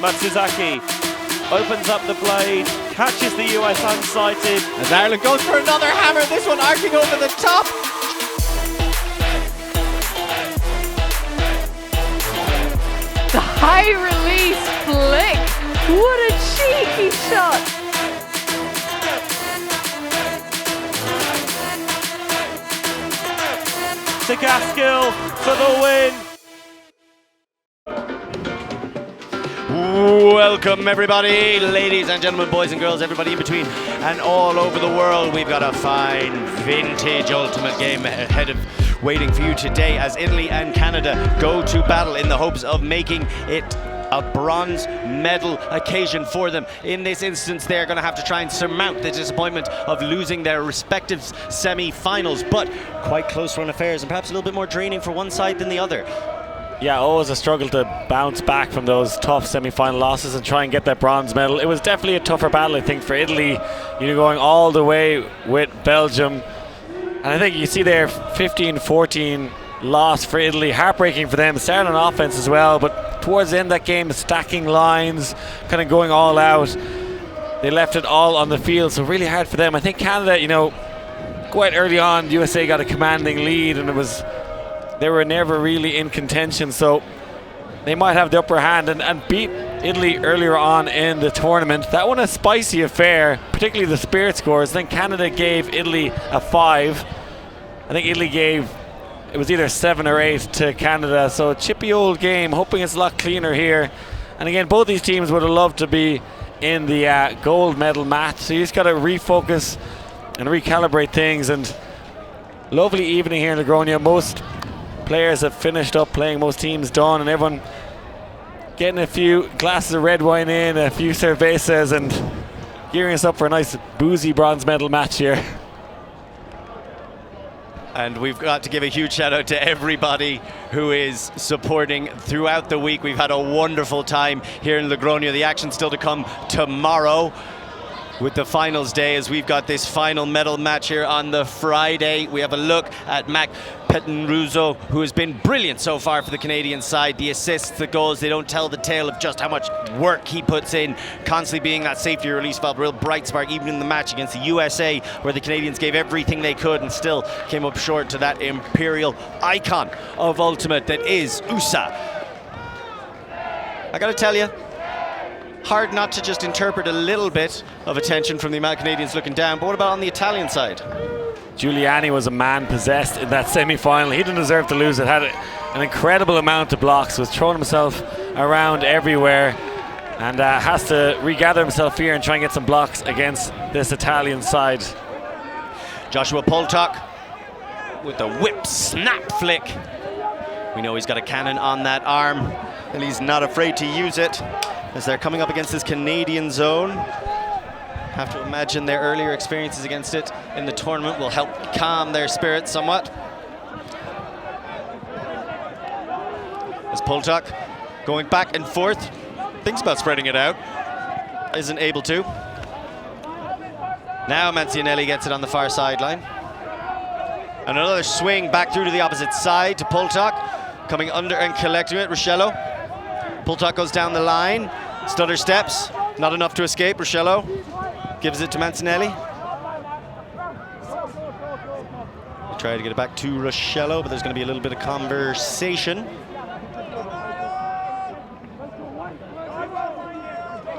Matsuzaki opens up the blade, catches the US unsighted. As Ireland goes for another hammer, this one arcing over the top. The high release flick. What a cheeky shot. To Gaskill for the win. Welcome everybody, ladies and gentlemen, boys and girls, everybody in between and all over the world. We've got a fine vintage ultimate game ahead of waiting for you today as Italy and Canada go to battle in the hopes of making it a bronze medal occasion for them. In this instance, they're going to have to try and surmount the disappointment of losing their respective semi-finals, but quite close run affairs and perhaps a little bit more draining for one side than the other. Yeah, always a struggle to bounce back from those tough semi-final losses and try and get that bronze medal. It was definitely a tougher battle, I think, for Italy, going all the way with Belgium. And I think you see there 15-14 loss for Italy, heartbreaking for them, starting on offense as well, but towards the end of that game, stacking lines, kind of going all out. They left it all on the field, so really hard for them. I think Canada, quite early on, the USA got a commanding lead, and they were never really in contention, so they might have the upper hand and beat Italy earlier on in the tournament. That one a spicy affair, particularly the spirit scores. I think Canada gave Italy a 5. I think Italy gave, it was either 7 or 8 to Canada, so a chippy old game, hoping it's a lot cleaner here. And again, both these teams would have loved to be in the gold medal match, so you just got to refocus and recalibrate things. And lovely evening here in Logroño. Most players have finished up playing, most teams done, and everyone getting a few glasses of red wine in, a few cervezas, and gearing us up for a nice boozy bronze medal match here. And we've got to give a huge shout out to everybody who is supporting throughout the week. We've had a wonderful time here in Logroño. The action still to come tomorrow with the finals day, as we've got this final medal match here on the Friday. We have a look at Mac Pettenruzo, who has been brilliant so far for the Canadian side. The assists, the goals, they don't tell the tale of just how much work he puts in, constantly being that safety release valve, real bright spark, even in the match against the USA, where the Canadians gave everything they could and still came up short to that imperial icon of ultimate that is USA. I gotta tell you, hard not to just interpret a little bit of attention from the amount of Canadians looking down, but what about on the Italian side? Giuliani was a man possessed in that semi-final. He didn't deserve to lose it. Had an incredible amount of blocks, was throwing himself around everywhere, and has to regather himself here and try and get some blocks against this Italian side. Joshua Poltok with the whip snap flick. We know he's got a cannon on that arm, and he's not afraid to use it as they're coming up against this Canadian zone. Have to imagine their earlier experiences against it in the tournament will help calm their spirits somewhat. As Poltok going back and forth, thinks about spreading it out, isn't able to. Now Mancinelli gets it on the far sideline. And another swing back through to the opposite side to Poltok, coming under and collecting it, Ruscello. Poltok goes down the line, stutter steps, not enough to escape. Ruscello gives it to Mancinelli. They try to get it back to Ruscello, but there's going to be a little bit of conversation.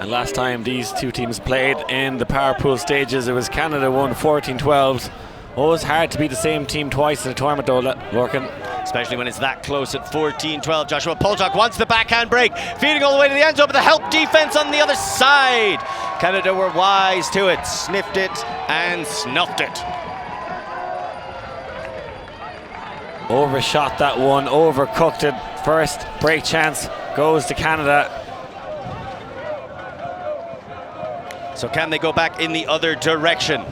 And last time these two teams played in the power pool stages, it was Canada won 14-12. Always hard to beat the same team twice in a tournament though, Lorcan. Especially when it's that close at 14-12. Joshua Poltok wants the backhand break, feeding all the way to the end zone, but the help defense on the other side. Canada were wise to it, sniffed it and snuffed it. Overshot that one, overcooked it. First break chance goes to Canada. So can they go back in the other direction?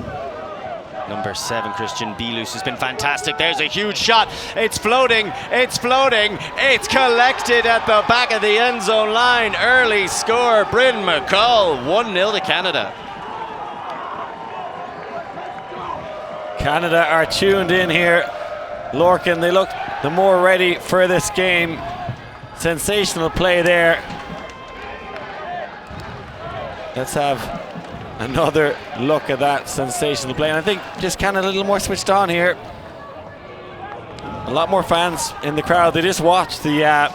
Number 7, Christian Bilus, has been fantastic. There's a huge shot. It's floating, it's floating. It's collected at the back of the end zone line. Early score, Bryn McCall, 1-0 to Canada. Canada are tuned in here. Lorcan, they look the more ready for this game. Sensational play there. Let's have another look at that sensational play. And I think just kind of a little more switched on here. A lot more fans in the crowd. They just watched the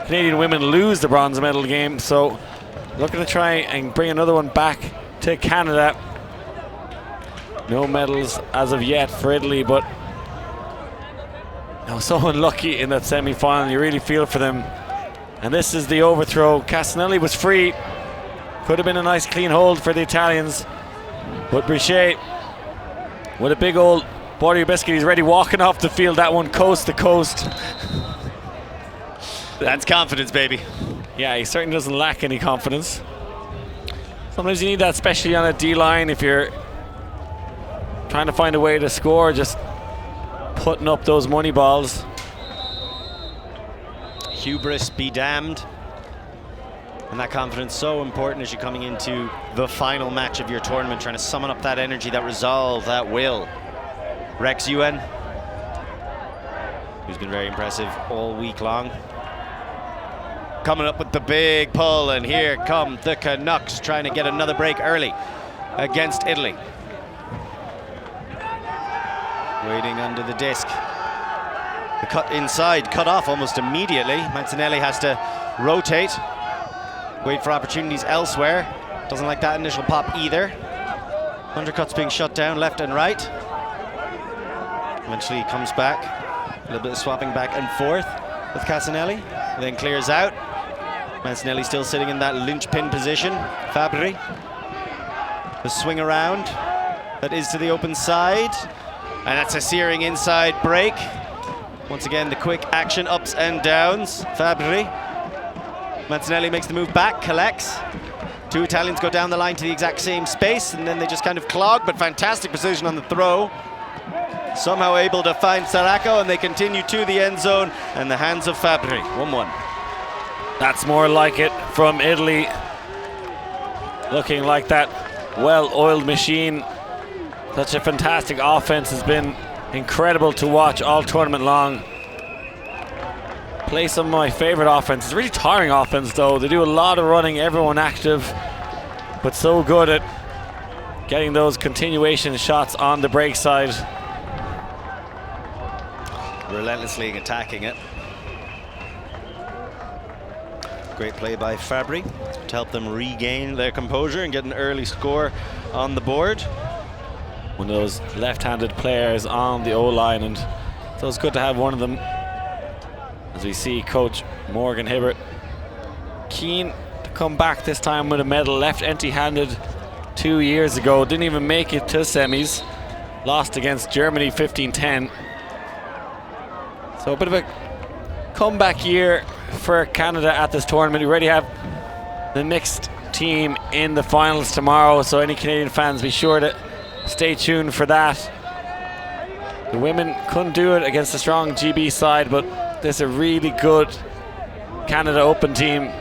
Canadian women lose the bronze medal game, so looking to try and bring another one back to Canada. No medals as of yet for Italy, but so unlucky in that semi-final. You really feel for them. And this is the overthrow. Casanelli was free. Could have been a nice clean hold for the Italians, but Brichet with a big old Border biscuit, he's ready walking off the field, that one coast to coast. That's confidence, baby. Yeah, he certainly doesn't lack any confidence. Sometimes you need that, especially on a D-line, if you're trying to find a way to score, just putting up those money balls. Hubris be damned. And that confidence so important as you're coming into the final match of your tournament, trying to summon up that energy, that resolve, that will. Rex Ewan, who's been very impressive all week long, coming up with the big pull, and here come the Canucks trying to get another break early against Italy. Waiting under the disc. The cut inside, cut off almost immediately. Mancinelli has to rotate, wait for opportunities elsewhere. Doesn't like that initial pop either. Undercuts being shut down left and right. Eventually he comes back. A little bit of swapping back and forth with Casanelli. Then clears out. Mancinelli still sitting in that linchpin position. Fabri. The swing around. That is to the open side. And that's a searing inside break. Once again, the quick action, ups and downs. Fabri. Mancinelli makes the move back, collects. Two Italians go down the line to the exact same space, and then they just kind of clog, but fantastic precision on the throw. Somehow able to find Saracco, and they continue to the end zone, and the hands of Fabri, 1-1. That's more like it from Italy. Looking like that well-oiled machine. Such a fantastic offense, has been incredible to watch all tournament long. Play some of my favorite offense. It's really tiring offense though. They do a lot of running, everyone active, but so good at getting those continuation shots on the break side. Relentlessly attacking it. Great play by Fabri to help them regain their composure and get an early score on the board. One of those left-handed players on the O-line, and so it's good to have one of them. As we see Coach Morgan Hibbert keen to come back this time with a medal. Left empty-handed 2 years ago, didn't even make it to semis. Lost against Germany 15-10. So a bit of a comeback year for Canada at this tournament. We already have the mixed team in the finals tomorrow, so any Canadian fans, be sure to stay tuned for that. The women couldn't do it against a strong GB side, but there's a really good Canada Open team.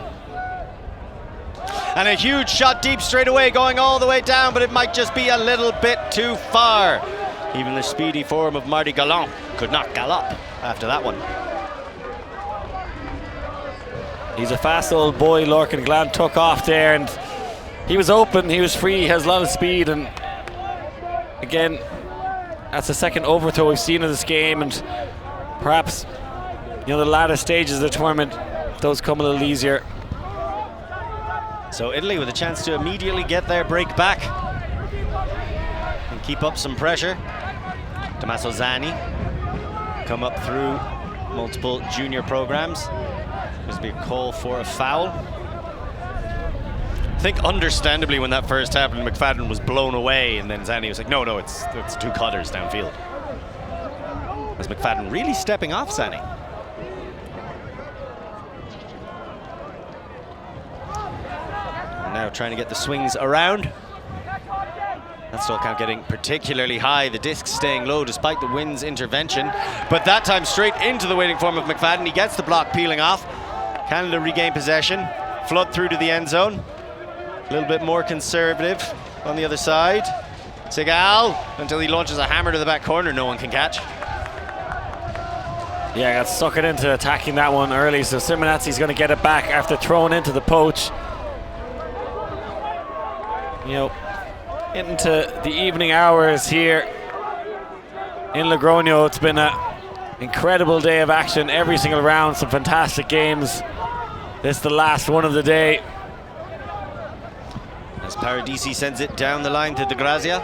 And a huge shot deep straight away, going all the way down, but it might just be a little bit too far. Even the speedy form of Marty Gallant could not gallop after that one. He's a fast old boy, Lorcan Glan took off there, and he was open, he was free, he has a lot of speed, and again, that's the second overthrow we've seen in this game, and perhaps, you know, the latter stages of the tournament, those come a little easier. So Italy with a chance to immediately get their break back and keep up some pressure. Tommaso Zani come up through multiple junior programs. There's be a call for a foul. I think understandably when that first happened, McFadden was blown away, and then Zani was like, no, it's two cutters downfield. As McFadden really stepping off Zani. And now trying to get the swings around. That still count getting particularly high, the disc staying low despite the wind's intervention. But that time straight into the waiting form of McFadden. He gets the block peeling off. Canada regain possession, flood through to the end zone. A little bit more conservative on the other side. Segal, until he launches a hammer to the back corner, no one can catch. Yeah, got suckered into attacking that one early, so Simonazzi's going to get it back after throwing into the poach. you know, into the evening hours here in Logroño. It's been an incredible day of action, every single round, some fantastic games. This is the last one of the day. As Paradisi sends it down the line to De Grazia.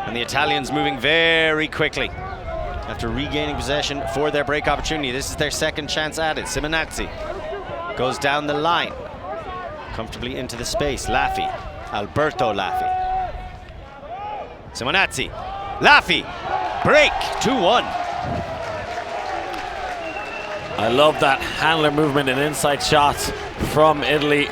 And the Italians moving very quickly after regaining possession for their break opportunity. This is their second chance added. Simonazzi goes down the line, comfortably into the space. Laffi, Alberto Laffi. Simonazzi, Laffi, break, 2-1. I love that handler movement and inside shots from Italy.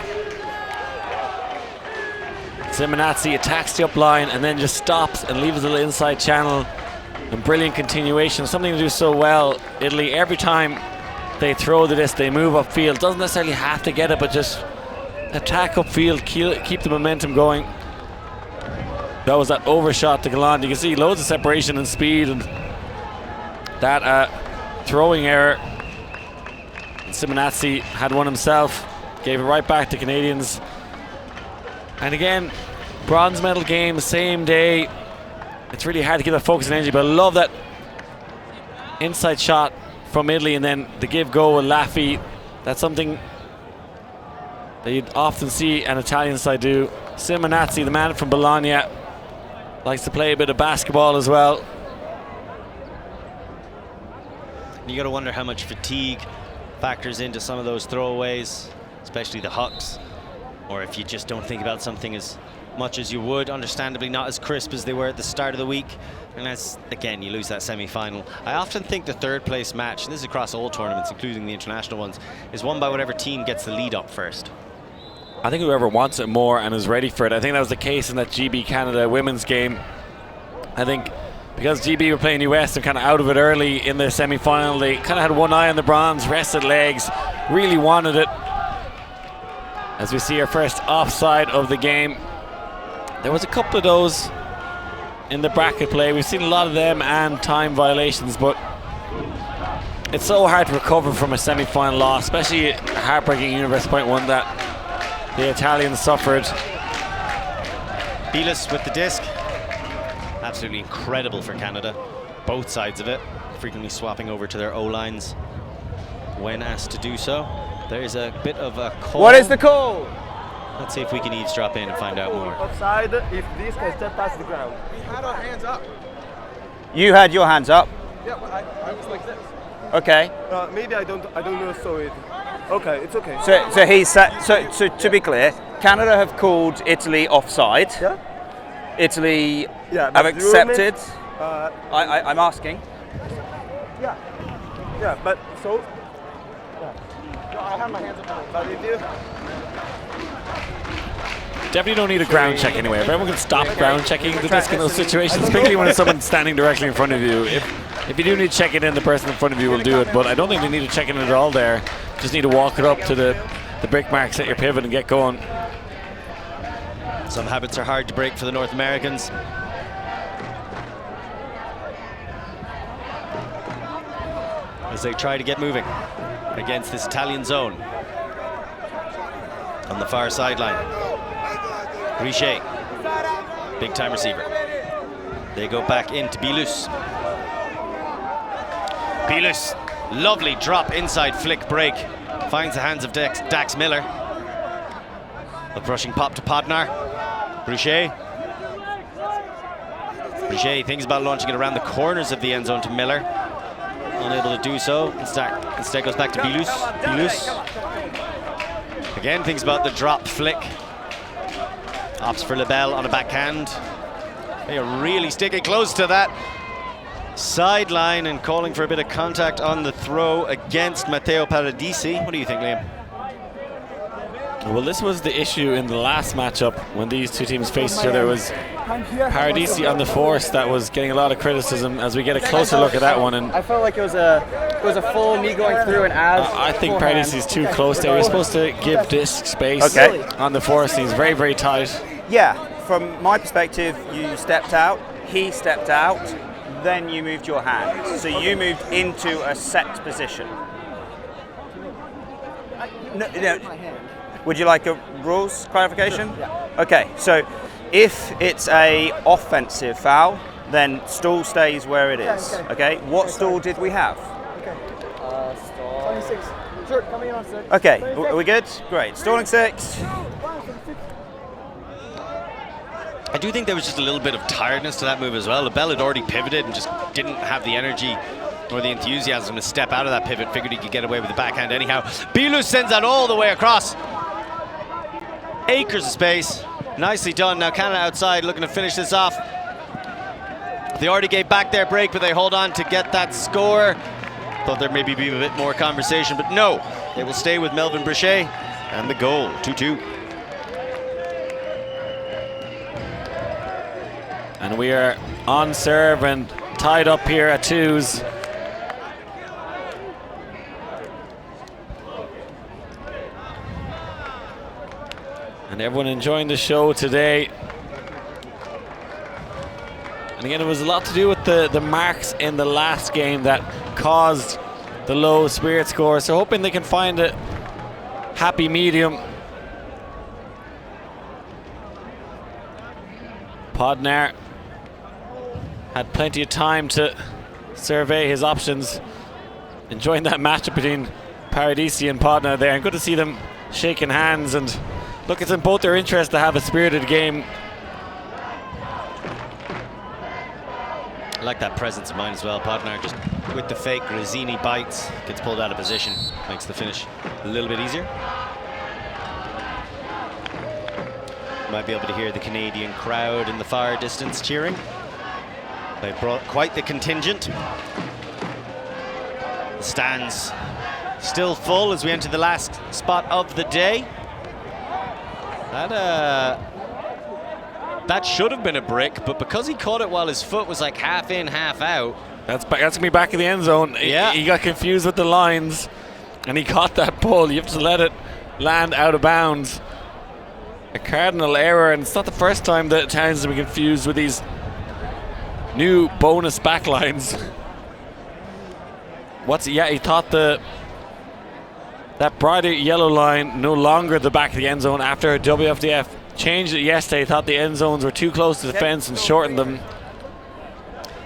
Simonazzi attacks the up line and then just stops and leaves a little inside channel. And brilliant continuation, something to do so well. Italy, every time they throw the disc, they move upfield. Doesn't necessarily have to get it, but just attack upfield, keep the momentum going. That was that overshot to Galland. You can see loads of separation and speed, and that throwing error. And Simonazzi had one himself, gave it right back to Canadians. And again, bronze medal game, same day. It's really hard to get that focus and energy, but I love that inside shot from Italy, and then the give-go with Laffi. That's something that you'd often see an Italian side do. Simonazzi, the man from Bologna, likes to play a bit of basketball as well. You got to wonder how much fatigue factors into some of those throwaways, especially the hucks, or if you just don't think about something as much as you would. Understandably not as crisp as they were at the start of the week, and as again you lose that semi-final. I often think the third place match, and this is across all tournaments including the international ones, is won by whatever team gets the lead up first. I think whoever wants it more and is ready for it. I think that was the case in that GB Canada women's game. I think because GB were playing US and kind of out of it early in their semi-final, they kind of had one eye on the bronze, rested legs, really wanted it. As we see our first offside of the game. There was a couple of those in the bracket play. We've seen a lot of them and time violations, but it's so hard to recover from a semi-final loss, especially a heartbreaking Universe Point one that the Italians suffered. Bilas with the disc. Absolutely incredible for Canada. Both sides of it, frequently swapping over to their O-lines when asked to do so. There's a bit of a call. What is the call? Let's see if we can eavesdrop in and find out more. Offside if this can step past the ground. We had our hands up. You had your hands up. Yeah, but I was like this. Okay. Maybe I don't know. So it. Okay, it's okay. So he said. So to be clear, Canada have called Italy offside. Yeah. Italy Yeah. have accepted. I'm asking. Yeah. Yeah, but so. Yeah. No, I have my hands up. But if you. Definitely don't need a ground check anyway. If everyone can stop ground checking the disc in those situations, particularly when it's someone standing directly in front of you. If you do need to check it in, the person in front of you will do it, but I don't think you need to check it in at all there. Just need to walk it up to the brick marks at your pivot and get going. Some habits are hard to break for the North Americans. As they try to get moving against this Italian zone. On the far sideline. Richet, big time receiver. They go back into Bilas. Bilas, lovely drop inside flick break. Finds the hands of Dax Miller. A brushing pop to Podnar. Richet. Richet thinks about launching it around the corners of the end zone to Miller. Unable to do so. Instead goes back to Bilas. Bilas. Again thinks about the drop flick. Opts for Lebel on a backhand. They are really sticking close to that sideline and calling for a bit of contact on the throw against Matteo Paradisi. What do you think, Liam? Well, this was the issue in the last matchup when these two teams faced each other. It was Paradisi on the force that was getting a lot of criticism. As we get a closer look at that one, and I felt like it was a full me going through and as. I think Paradisi's too close there. You're supposed to give disc space on the force. He's very, very tight. Yeah, from my perspective, you stepped out, he stepped out, then you moved your hand. So you moved into a set position. No, Would you like a rules clarification? Sure. Yeah. Okay, so if it's a offensive foul, then stall stays where it is. Okay. What stall did we have? Okay. Stall 26. Sure, coming on 6. Okay, are we good? Great. Stalling 6. I do think there was just a little bit of tiredness to that move as well. LaBelle had already pivoted and just didn't have the energy or the enthusiasm to step out of that pivot. Figured he could get away with the backhand anyhow. Bilus sends that all the way across. Acres of space. Nicely done. Now Canada outside looking to finish this off. They already gave back their break, but they hold on to get that score. Thought there maybe be a bit more conversation, but no. They will stay with Melvin Brichet and the goal, 2-2. And we are on serve and tied up here at 2s. And everyone enjoying the show today. And again, it was a lot to do with the marks in the last game that caused the low spirit score. So hoping they can find a happy medium. Podnar had plenty of time to survey his options. Enjoying that matchup between Paradisi and Podnar there, and good to see them shaking hands. And look, it's in both their interest to have a spirited game. I like that presence of mind as well. Podnar just with the fake Grazzini bites, gets pulled out of position, makes the finish a little bit easier. Might be able to hear the Canadian crowd in the far distance cheering. They brought quite the contingent. The stands still full as we enter the last spot of the day. That should have been a brick, but because he caught it while his foot was like half in, half out. That's gonna be back in the end zone. Yeah. He got confused with the lines, and he caught that pull. You have to let it land out of bounds. A cardinal error, and it's not the first time that Towns has been confused with these new bonus backlines. He thought that brighter yellow line no longer the back of the end zone after WFDF changed it yesterday. He thought the end zones were too close to the fence and shortened them.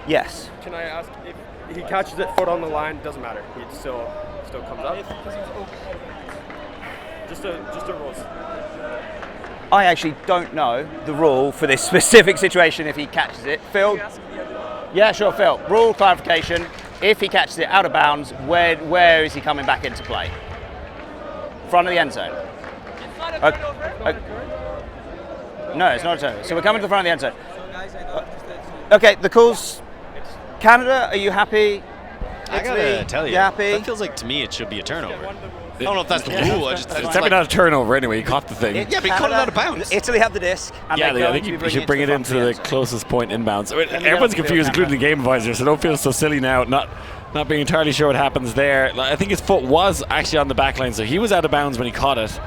Yes. Can I ask if he catches it foot on the line? Doesn't matter. It still comes up. Just a rules. I actually don't know the rule for this specific situation if he catches it. Phil? Yeah, sure, Phil. Rule clarification. If he catches it out of bounds, where is he coming back into play? Front of the end zone. No, it's not a turnover. So we're coming to the front of the end zone. Okay, the calls. Canada, are you happy? I gotta tell you, happy? that feels like to me it should be a turnover. I don't know if that's the rule. It's definitely not a turnover anyway. He caught the thing. Yeah, but he caught it out of bounds. Italy have the disc. And I think you should bring it into the closest point inbounds. Everyone's confused, including the game advisor, so don't feel so silly now, not being entirely sure what happens there. I think his foot was actually on the back line, so he was out of bounds when he caught it.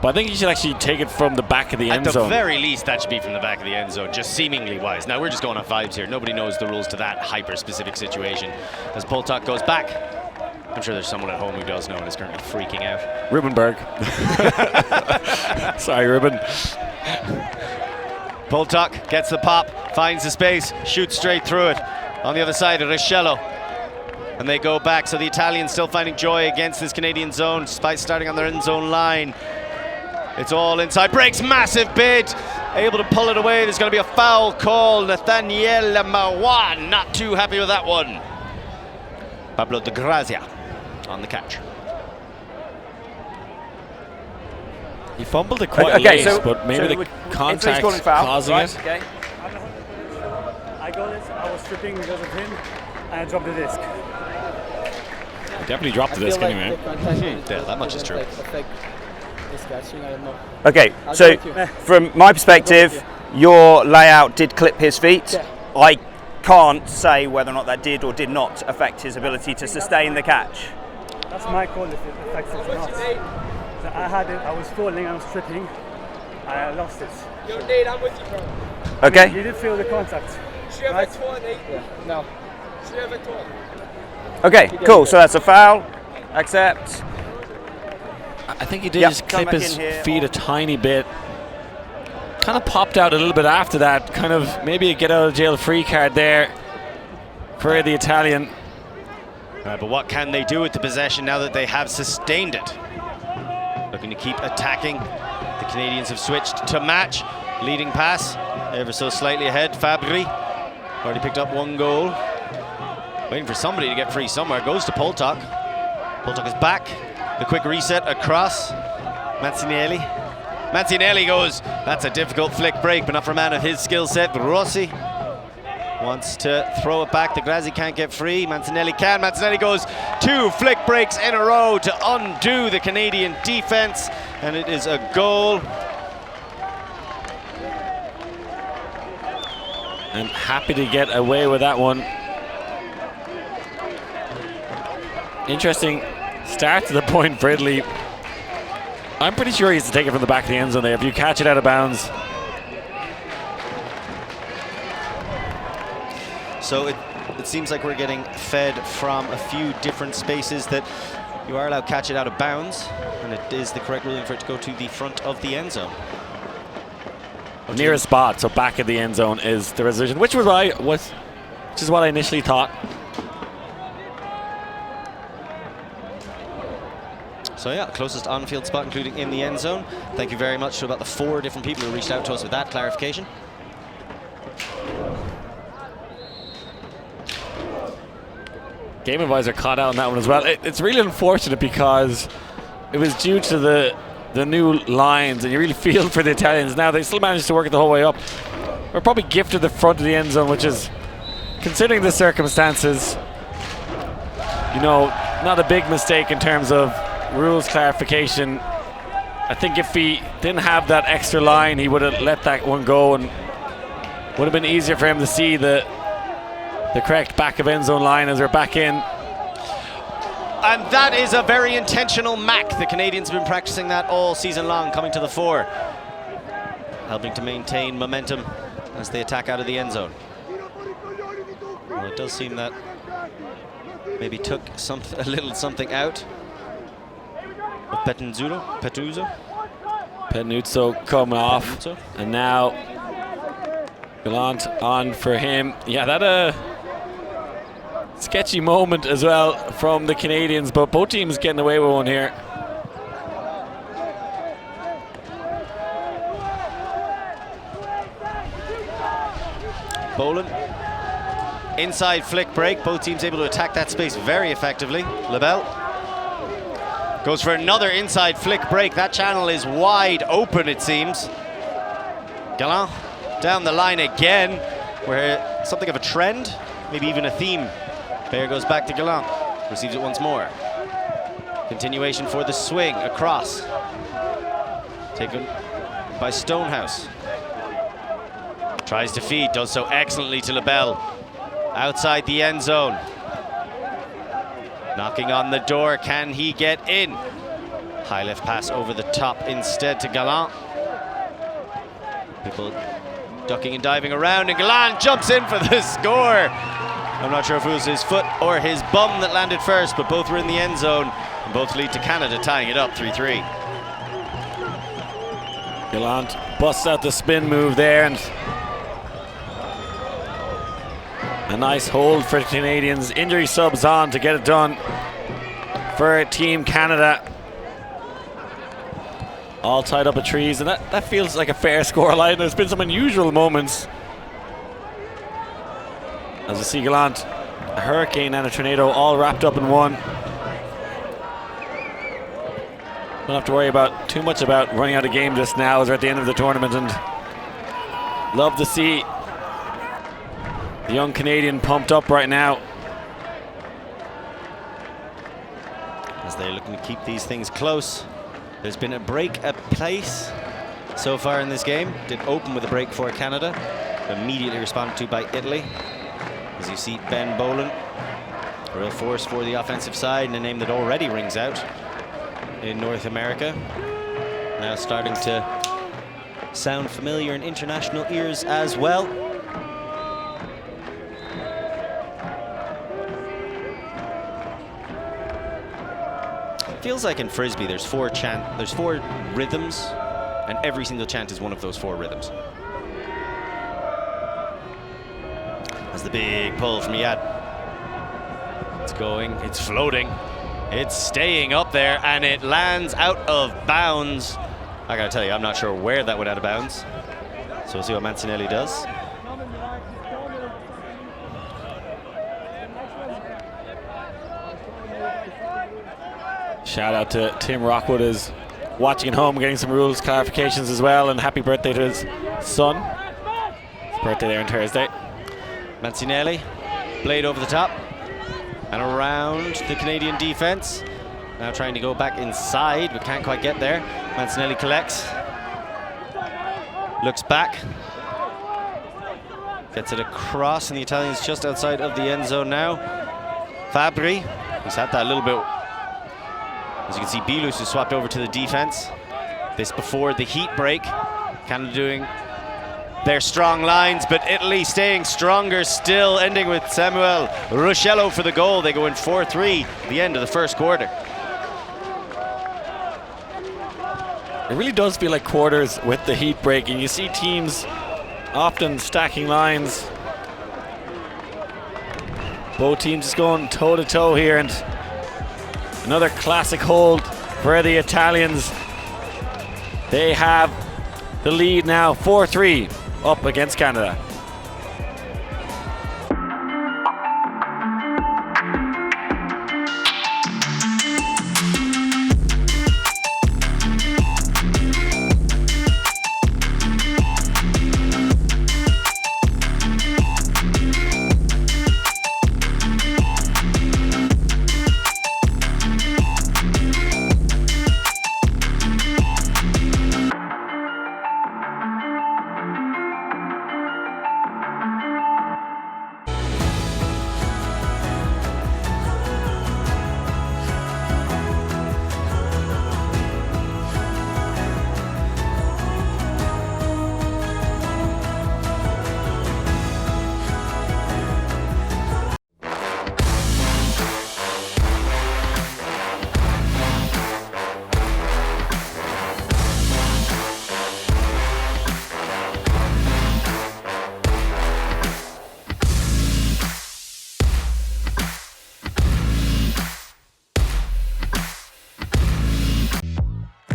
But I think he should actually take it from the back of the end zone. At the very least, that should be from the back of the end zone, just seemingly wise. Now, we're just going on vibes here. Nobody knows the rules to that hyper-specific situation. As Poltok goes back, I'm sure there's someone at home who does know and is currently freaking out. Rubenberg. Sorry, Ruben. Poltok gets the pop, finds the space, shoots straight through it. On the other side, Riscello. And they go back, so the Italians still finding joy against this Canadian zone, despite starting on their end zone line. It's all inside, breaks, massive bid, able to pull it away. There's going to be a foul call. Nathaniel Mawan, not too happy with that one. Pablo de Grazia on the catch. He fumbled it quite late, but maybe the contact causing it. Okay. I got it, I was stripping because of him, and I dropped the disc. He definitely dropped the disc anyway. Yeah, that much is true. Okay, so from my perspective, your layout did clip his feet. I can't say whether or not that did or did not affect his ability to sustain the catch. That's my call if it affects it or not. So I had it, I was falling, I was tripping, I lost it. Yo, Nate, I'm with you, bro. Okay. You did feel the contact, right? No. Okay, cool, so that's a foul. Accept. I think he did Yep, just come clip back his in here. feet a tiny bit. Kind of popped out a little bit after that. Kind of maybe a get out of jail free card there for the Italian. But what can they do with the possession now that they have sustained it? Looking to keep attacking. The Canadians have switched to match. Leading pass, ever so slightly ahead. Fabry already picked up 1 goal. Waiting for somebody to get free somewhere. Goes to Poltok. Poltok is back. The quick reset across. Mancinelli. Mancinelli goes. That's a difficult flick break, but not for a man of his skill set. Rossi wants to throw it back. De Grazzi can't get free. Mancinelli can. Mancinelli goes 2 flick breaks in a row to undo the Canadian defense, and it is a goal. And happy to get away with that one. Interesting start to the point for Italy. I'm pretty sure he has to take it from the back of the end zone there. If you catch it out of bounds. So it seems like we're getting fed from a few different spaces that you are allowed to catch it out of bounds, and it is the correct ruling for it to go to the front of the end zone. Nearest spot, so back of the end zone is the resolution, which is what I initially thought. So yeah, closest on-field spot, including in the end zone. Thank you very much to about the 4 different people who reached out to us with that clarification. Game Advisor caught out on that one as well. It's really unfortunate because it was due to the new lines, and you really feel for the Italians. Now they still managed to work it the whole way up. We're probably gifted the front of the end zone, which is, considering the circumstances, you know, not a big mistake in terms of rules clarification. I think if he didn't have that extra line, he would have let that one go, and would have been easier for him to see the correct back of end zone line as they're back in. And that is a very intentional mac. The Canadians have been practicing that all season long, coming to the fore, helping to maintain momentum as they attack out of the end zone. Well, it does seem that maybe took a little something out of Petuzzo coming off, and now Gallant on for him. Yeah, that sketchy moment as well from the Canadians, but both teams getting away with one here. Boland, inside flick break. Both teams able to attack that space very effectively. Lebel goes for another inside flick break. That channel is wide open, it seems. Gallant down the line again, where something of a trend, maybe even a theme. Bear goes back to Gallant, receives it once more. Continuation for the swing across. Taken by Stonehouse. Tries to feed, does so excellently to Lebel. Outside the end zone. Knocking on the door, can he get in? High left pass over the top instead to Gallant. People ducking and diving around, and Gallant jumps in for the score. I'm not sure if it was his foot or his bum that landed first, but both were in the end zone, and both lead to Canada tying it up 3-3. Gallant busts out the spin move there, and a nice hold for the Canadians. Injury subs on to get it done for Team Canada. All tied up at trees, and that feels like a fair scoreline. There's been some unusual moments as we see Gallant, a hurricane and a tornado all wrapped up in one. Don't have to worry about too much about running out of game just now as we're at the end of the tournament, and love to see the young Canadian pumped up right now as they're looking to keep these things close. There's been a break at place so far in this game. Did open with a break for Canada, immediately responded to by Italy. As you see, Ben Boland, a real force for the offensive side, and a name that already rings out in North America. Now starting to sound familiar in international ears as well. Feels like in Frisbee there's four rhythms, and every single chant is one of those 4 rhythms. That's the big pull from Yad. It's going, it's floating, it's staying up there, and it lands out of bounds. I gotta tell you, I'm not sure where that went out of bounds. So we'll see what Mancinelli does. Shout out to Tim Rockwood, is watching at home, getting some rules clarifications as well, and happy birthday to his son. His birthday there on Thursday. Mancinelli, blade over the top and around the Canadian defense. Now trying to go back inside, but can't quite get there. Mancinelli collects, looks back, gets it across, and the Italian's just outside of the end zone now. Fabri, who's had that a little bit. As you can see, Bilus who swapped over to the defense. This before the heat break. Canada doing their strong lines, but Italy staying stronger still, ending with Samuel Ruscello for the goal. They go in 4-3 at the end of the first quarter. It really does feel like quarters with the heat break, and you see teams often stacking lines. Both teams just going toe to toe here, and another classic hold for the Italians. They have the lead now, 4-3 up against Canada.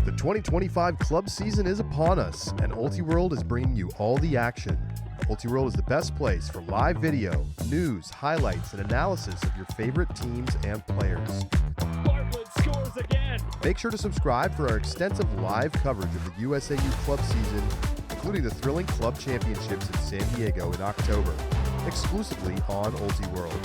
The 2025 club season is upon us, and Ultiworld is bringing you all the action. Ultiworld is the best place for live video, news, highlights, and analysis of your favorite teams and players. Bartlett scores again. Make sure to subscribe for our extensive live coverage of the USAU club season, including the thrilling club championships in San Diego in October, exclusively on Ultiworld.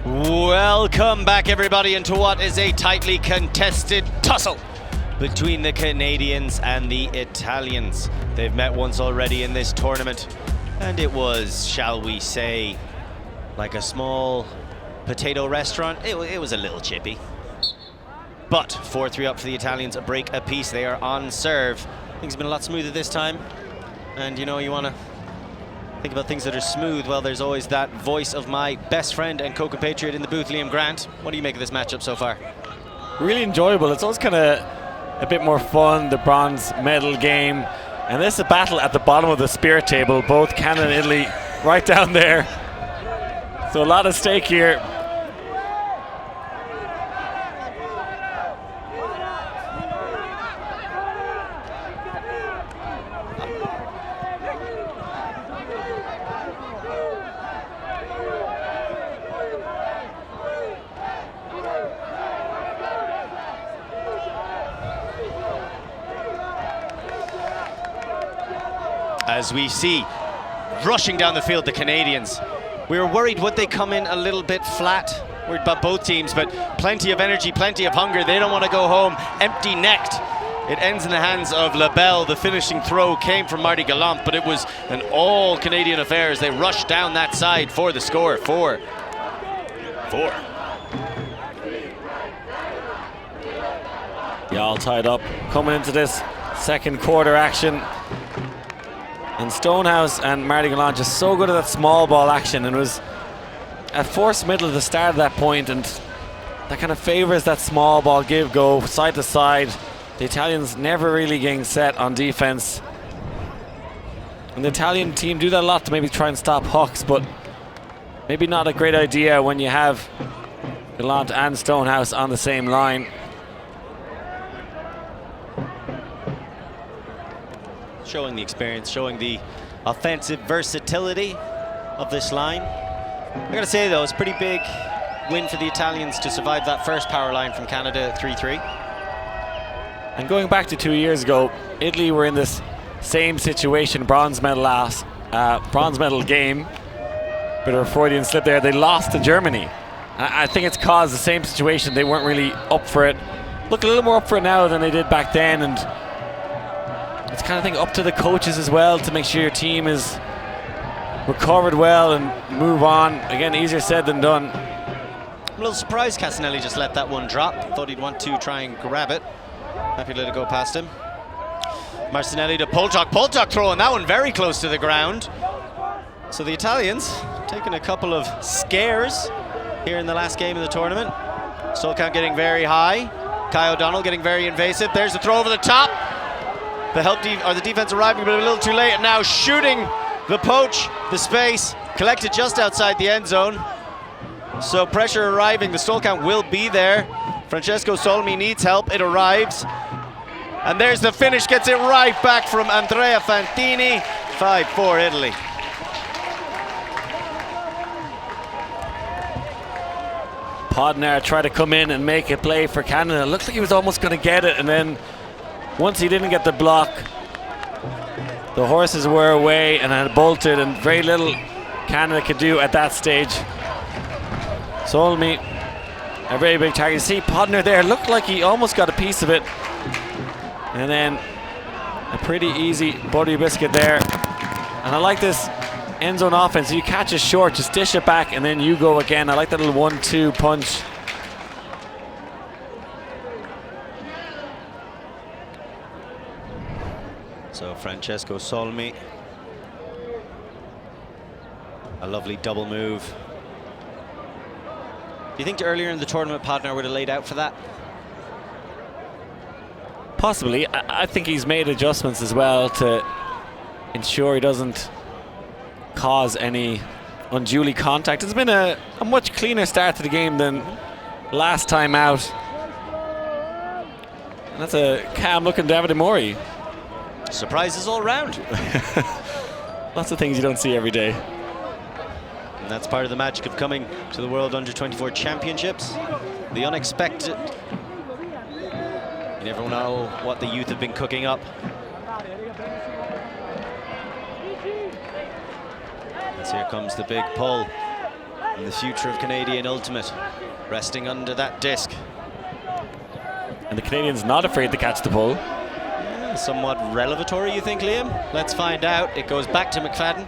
Welcome back, everybody, into what is a tightly contested tussle between the Canadians and the Italians. They've met once already in this tournament, and it was, shall we say, like a small potato restaurant. It was a little chippy. But 4-3 up for the Italians, a break apiece. They are on serve. Things have been a lot smoother this time, and you know, you want to think about things that are smooth. Well, there's always that voice of my best friend and co-compatriot in the booth, Liam Grant. What do you make of this matchup so far? Really enjoyable. It's always kind of a bit more fun, the bronze medal game. And this is a battle at the bottom of the spirit table, both Canada and Italy right down there. So a lot at stake here. as we see rushing down the field the Canadians. We were worried would they come in a little bit flat. Worried about both teams, but plenty of energy, plenty of hunger. They don't want to go home empty-necked. It ends in the hands of LaBelle. The finishing throw came from Marty Gallant, but it was an all-Canadian affair as they rushed down that side for the score. 4-4. Yeah, all tied up. Coming into this second quarter action. And Stonehouse and Marty Gallant just so good at that small ball action, and it was at force middle at the start of that point, and that kind of favours that small ball give go side to side. The Italians never really getting set on defense, and the Italian team do that a lot to maybe try and stop Hucks, but maybe not a great idea when you have Gallant and Stonehouse on the same line. Showing the experience, showing the offensive versatility of this line. I gotta say though, it's a pretty big win for the Italians to survive that first power line from Canada 3-3. And going back to 2 years ago, Italy were in this same situation, bronze medal game, bit of a Freudian slip there. They lost to Germany. I think it's caused the same situation. They weren't really up for it. Look a little more up for it now than they did back then, and it's kind of thing up to the coaches as well to make sure your team is recovered well and move on. Again, easier said than done. I'm a little surprised Casanelli just let that one drop. Thought he'd want to try and grab it. Happy to let it go past him. Marcinelli to Polchak. Polchak throwing that one very close to the ground. So the Italians taking a couple of scares here in the last game of the tournament. Stall count getting very high. Kai O'Donnell getting very invasive. There's the throw over the top. The defense arriving, but a little too late, and now shooting the poach, the space, collected just outside the end zone. So pressure arriving, the stall count will be there. Francesco Solmi needs help, it arrives. And there's the finish, gets it right back from Andrea Fantini. 5-4 Italy. Podnar tried to come in and make a play for Canada. Looked like he was almost going to get it, and then once he didn't get the block, the horses were away and had bolted, and very little Canada could do at that stage. Solmi, a very big target. You see Podnar there, looked like he almost got a piece of it. And then a pretty easy buttery biscuit there. And I like this end zone offense. You catch it short, just dish it back, and then you go again. I like that little 1-2 punch. So Francesco Solmi, a lovely double move. Do you think earlier in the tournament Podnar would have laid out for that? Possibly. I think he's made adjustments as well to ensure he doesn't cause any unduly contact. It's been a much cleaner start to the game than last time out. And that's a calm looking David Amori. Surprises all round. Lots of things you don't see every day. And that's part of the magic of coming to the World Under-24 Championships. The unexpected. You never know what the youth have been cooking up. As here comes the big pull. And the future of Canadian Ultimate resting under that disc. And the Canadians not afraid to catch the pull. Somewhat revelatory, you think, Liam? Let's find out. It goes back to McFadden.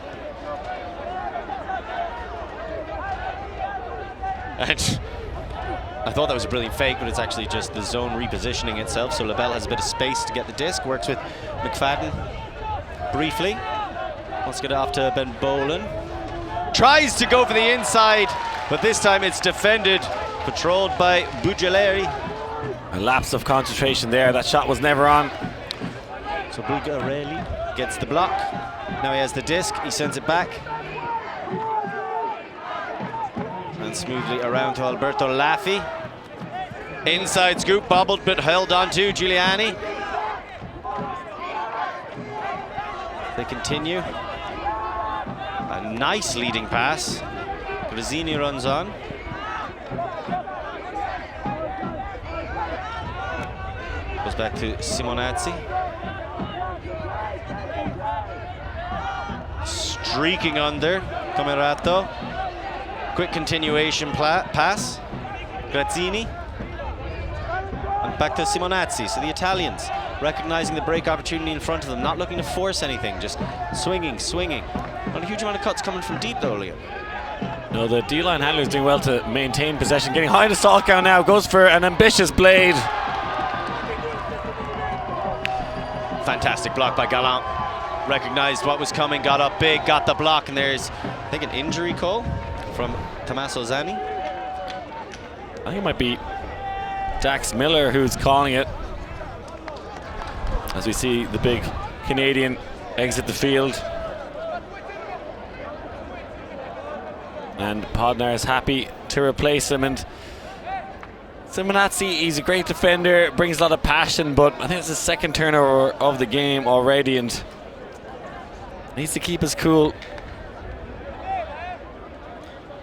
And I thought that was a brilliant fake, but it's actually just the zone repositioning itself. So LaBelle has a bit of space to get the disc. Works with McFadden briefly. Wants to get it off to Ben Boland. Tries to go for the inside, but this time it's defended. Patrolled by Bugelleri. A lapse of concentration there. That shot was never on. So Bugelleri gets the block. Now he has the disc. He sends it back. And smoothly around to Alberto Laffi. Inside scoop, bobbled but held on to Giuliani. They continue. A nice leading pass. Grazzini runs on. Goes back to Simonazzi. streaking under Camerato. Quick continuation pass. Grazzini. And back to Simonazzi. So the Italians recognizing the break opportunity in front of them, not looking to force anything, just swinging. Not a huge amount of cuts coming from deep though, Liam. No, the D-line handler is doing well to maintain possession. Getting high to Salkow now, goes for an ambitious blade. Fantastic block by Gallant. Recognized what was coming, got up big, got the block, and there's, I think, an injury call from Tommaso Zanni. I think it might be Dax Miller who's calling it. As we see the big Canadian exit the field. And Podnar is happy to replace him. And Simonazzi, he's a great defender, brings a lot of passion, but I think it's the second turnover of the game already and needs to keep us cool.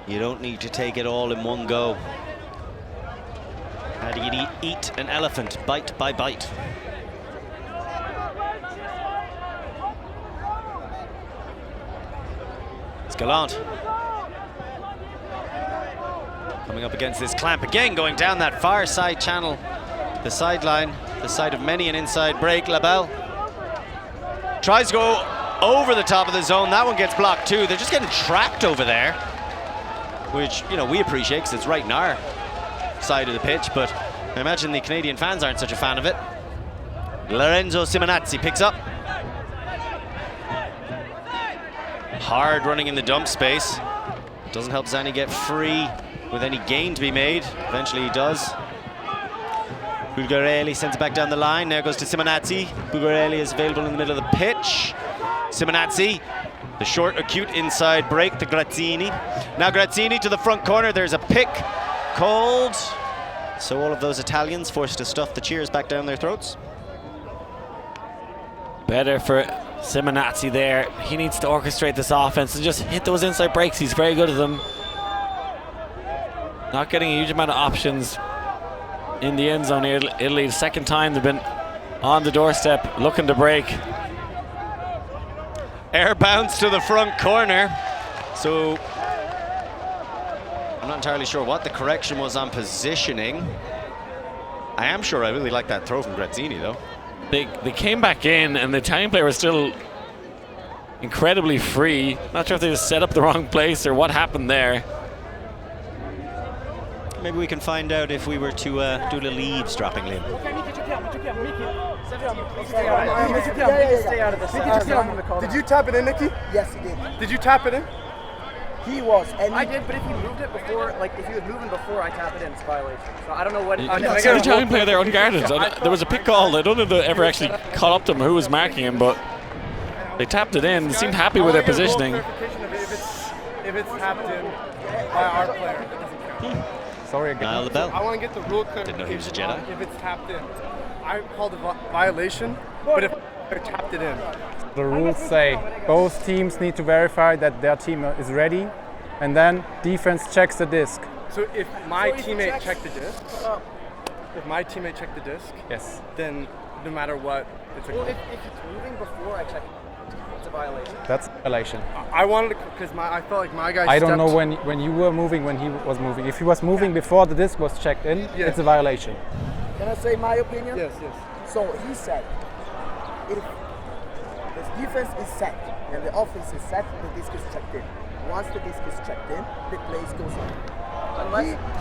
You don't need to take it all in one go. How do you eat an elephant bite by bite? It's Gallant. Coming up against this clamp again, going down that far side channel. The sideline, the side of many an inside break. Labelle tries to go over the top of the zone. That one gets blocked too. They're just getting tracked over there, which, you know, we appreciate because it's right in our side of the pitch, but I imagine the Canadian fans aren't such a fan of it. Lorenzo Simonazzi picks up. Hard running in the dump space. Doesn't help Zanni get free with any gain to be made. Eventually he does. Bulgarelli sends it back down the line. Now goes to Simonazzi. Bulgarelli is available in the middle of the pitch. Simonazzi, the short, acute inside break to Grazzini. Now Grazzini to the front corner. There's a pick called. So all of those Italians forced to stuff the cheers back down their throats. Better for Simonazzi there. He needs to orchestrate this offense and just hit those inside breaks. He's very good at them. Not getting a huge amount of options in the end zone here. Italy, the second time they've been on the doorstep looking to break. Air bounce to the front corner. So I'm not entirely sure what the correction was on positioning. I am sure I really like that throw from Grazzini though. They came back in and the Italian player was still incredibly free. Not sure if they just set up the wrong place or what happened there. Maybe we can find out if we were to do the leaves dropping, Liam. Did you tap it in, Nicky? Yes, he did. Did you tap it in? He was. And I did, but if you moved it before, like if you had moved before I tap it in, it's a violation. So I don't know what. The Italian player there unguarded. There was a pick call. I don't know if they ever actually caught up to him who was marking him, but they tapped it in. They seemed happy with their positioning. If it's tapped in by our player, it doesn't count. Sorry again. I want to get the rule clarification. Didn't know he was a Jedi. If it's tapped in, I called a violation, but if I tapped it in. The rules say both teams need to verify that their team is ready, and then defense checks the disc. So if my teammate checked the disc, yes, then no matter what, it's a well, if it's moving before I check it, it's a violation. That's a violation. I wanted to, because I felt like my guy I don't know when you were moving, when he was moving. If he was moving before the disc was checked in, it's a violation. Can I say my opinion? Yes. So he said, if the defense is set and the offense is set, the disc is checked in. Once the disc is checked in, the plays goes on.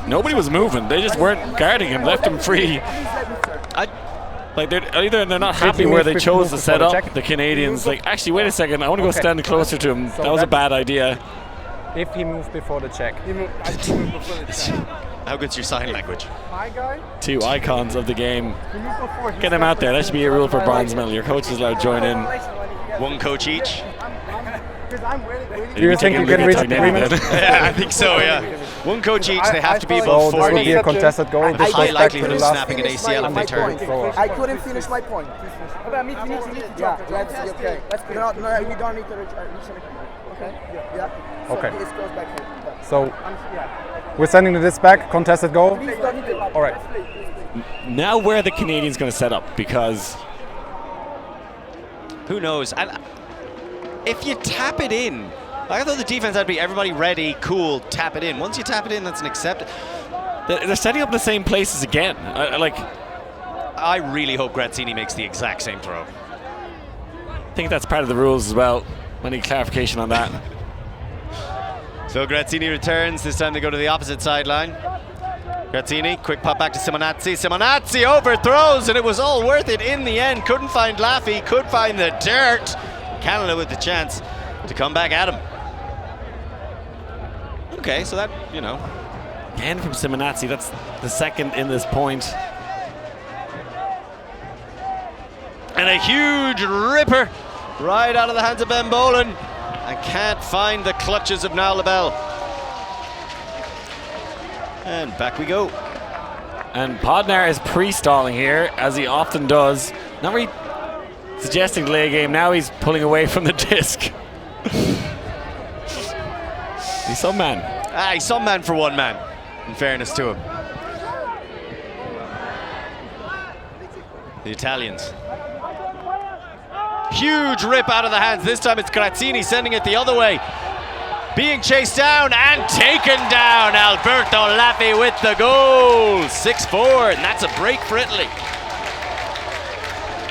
Nobody was moving. They just weren't guarding him, left him free. Like they're not happy where they chose to set up the Canadians. Like, actually, wait a second, I want to go stand closer to him. That was a bad idea. If he moved before the check. I moved before the check. How good's your sign language? My guy? Two icons of the game. Get him out there. That should be a rule for bronze medal. Your coach is allowed to join in. One coach each. Do you think you can reach agreement? Yeah, I think so, yeah. One coach each, they have to be above 40. This will be a contested goal. This high goes back to likelihood the of last snapping an ACL if they turn. I couldn't finish my point. Yeah, that's okay. No, we don't need to reach an agreement. Okay? Yeah. Okay. So this goes back here. So we're sending this back, contested goal. All right. Now where are the Canadians going to set up? Because who knows? if you tap it in, I thought the defense had to be everybody ready, cool, tap it in. Once you tap it in, that's an accept. They're setting up the same places again. I really hope Grazzini makes the exact same throw. I think that's part of the rules as well. I need clarification on that. So Grazzini returns. This time they go to the opposite sideline. Grazzini, quick pop back to Simonazzi. Simonazzi overthrows, and it was all worth it in the end. Couldn't find Laffy, could find the dirt. Canada with the chance to come back at him. Okay, so that, you know. Again from Simonazzi, that's the second in this point. And a huge ripper right out of the hands of Ben Boland. And can't find the clutches of Niall LaBelle. And back we go. And Podnar is pre-stalling here, as he often does. Not really suggesting delay game, now he's pulling away from the disc. He's some man. He's some man for one man, in fairness to him. The Italians. Huge rip out of the hands. This time it's Grazzini sending it the other way. Being chased down and taken down. Alberto Laffy with the goal. 6-4, and that's a break for Italy.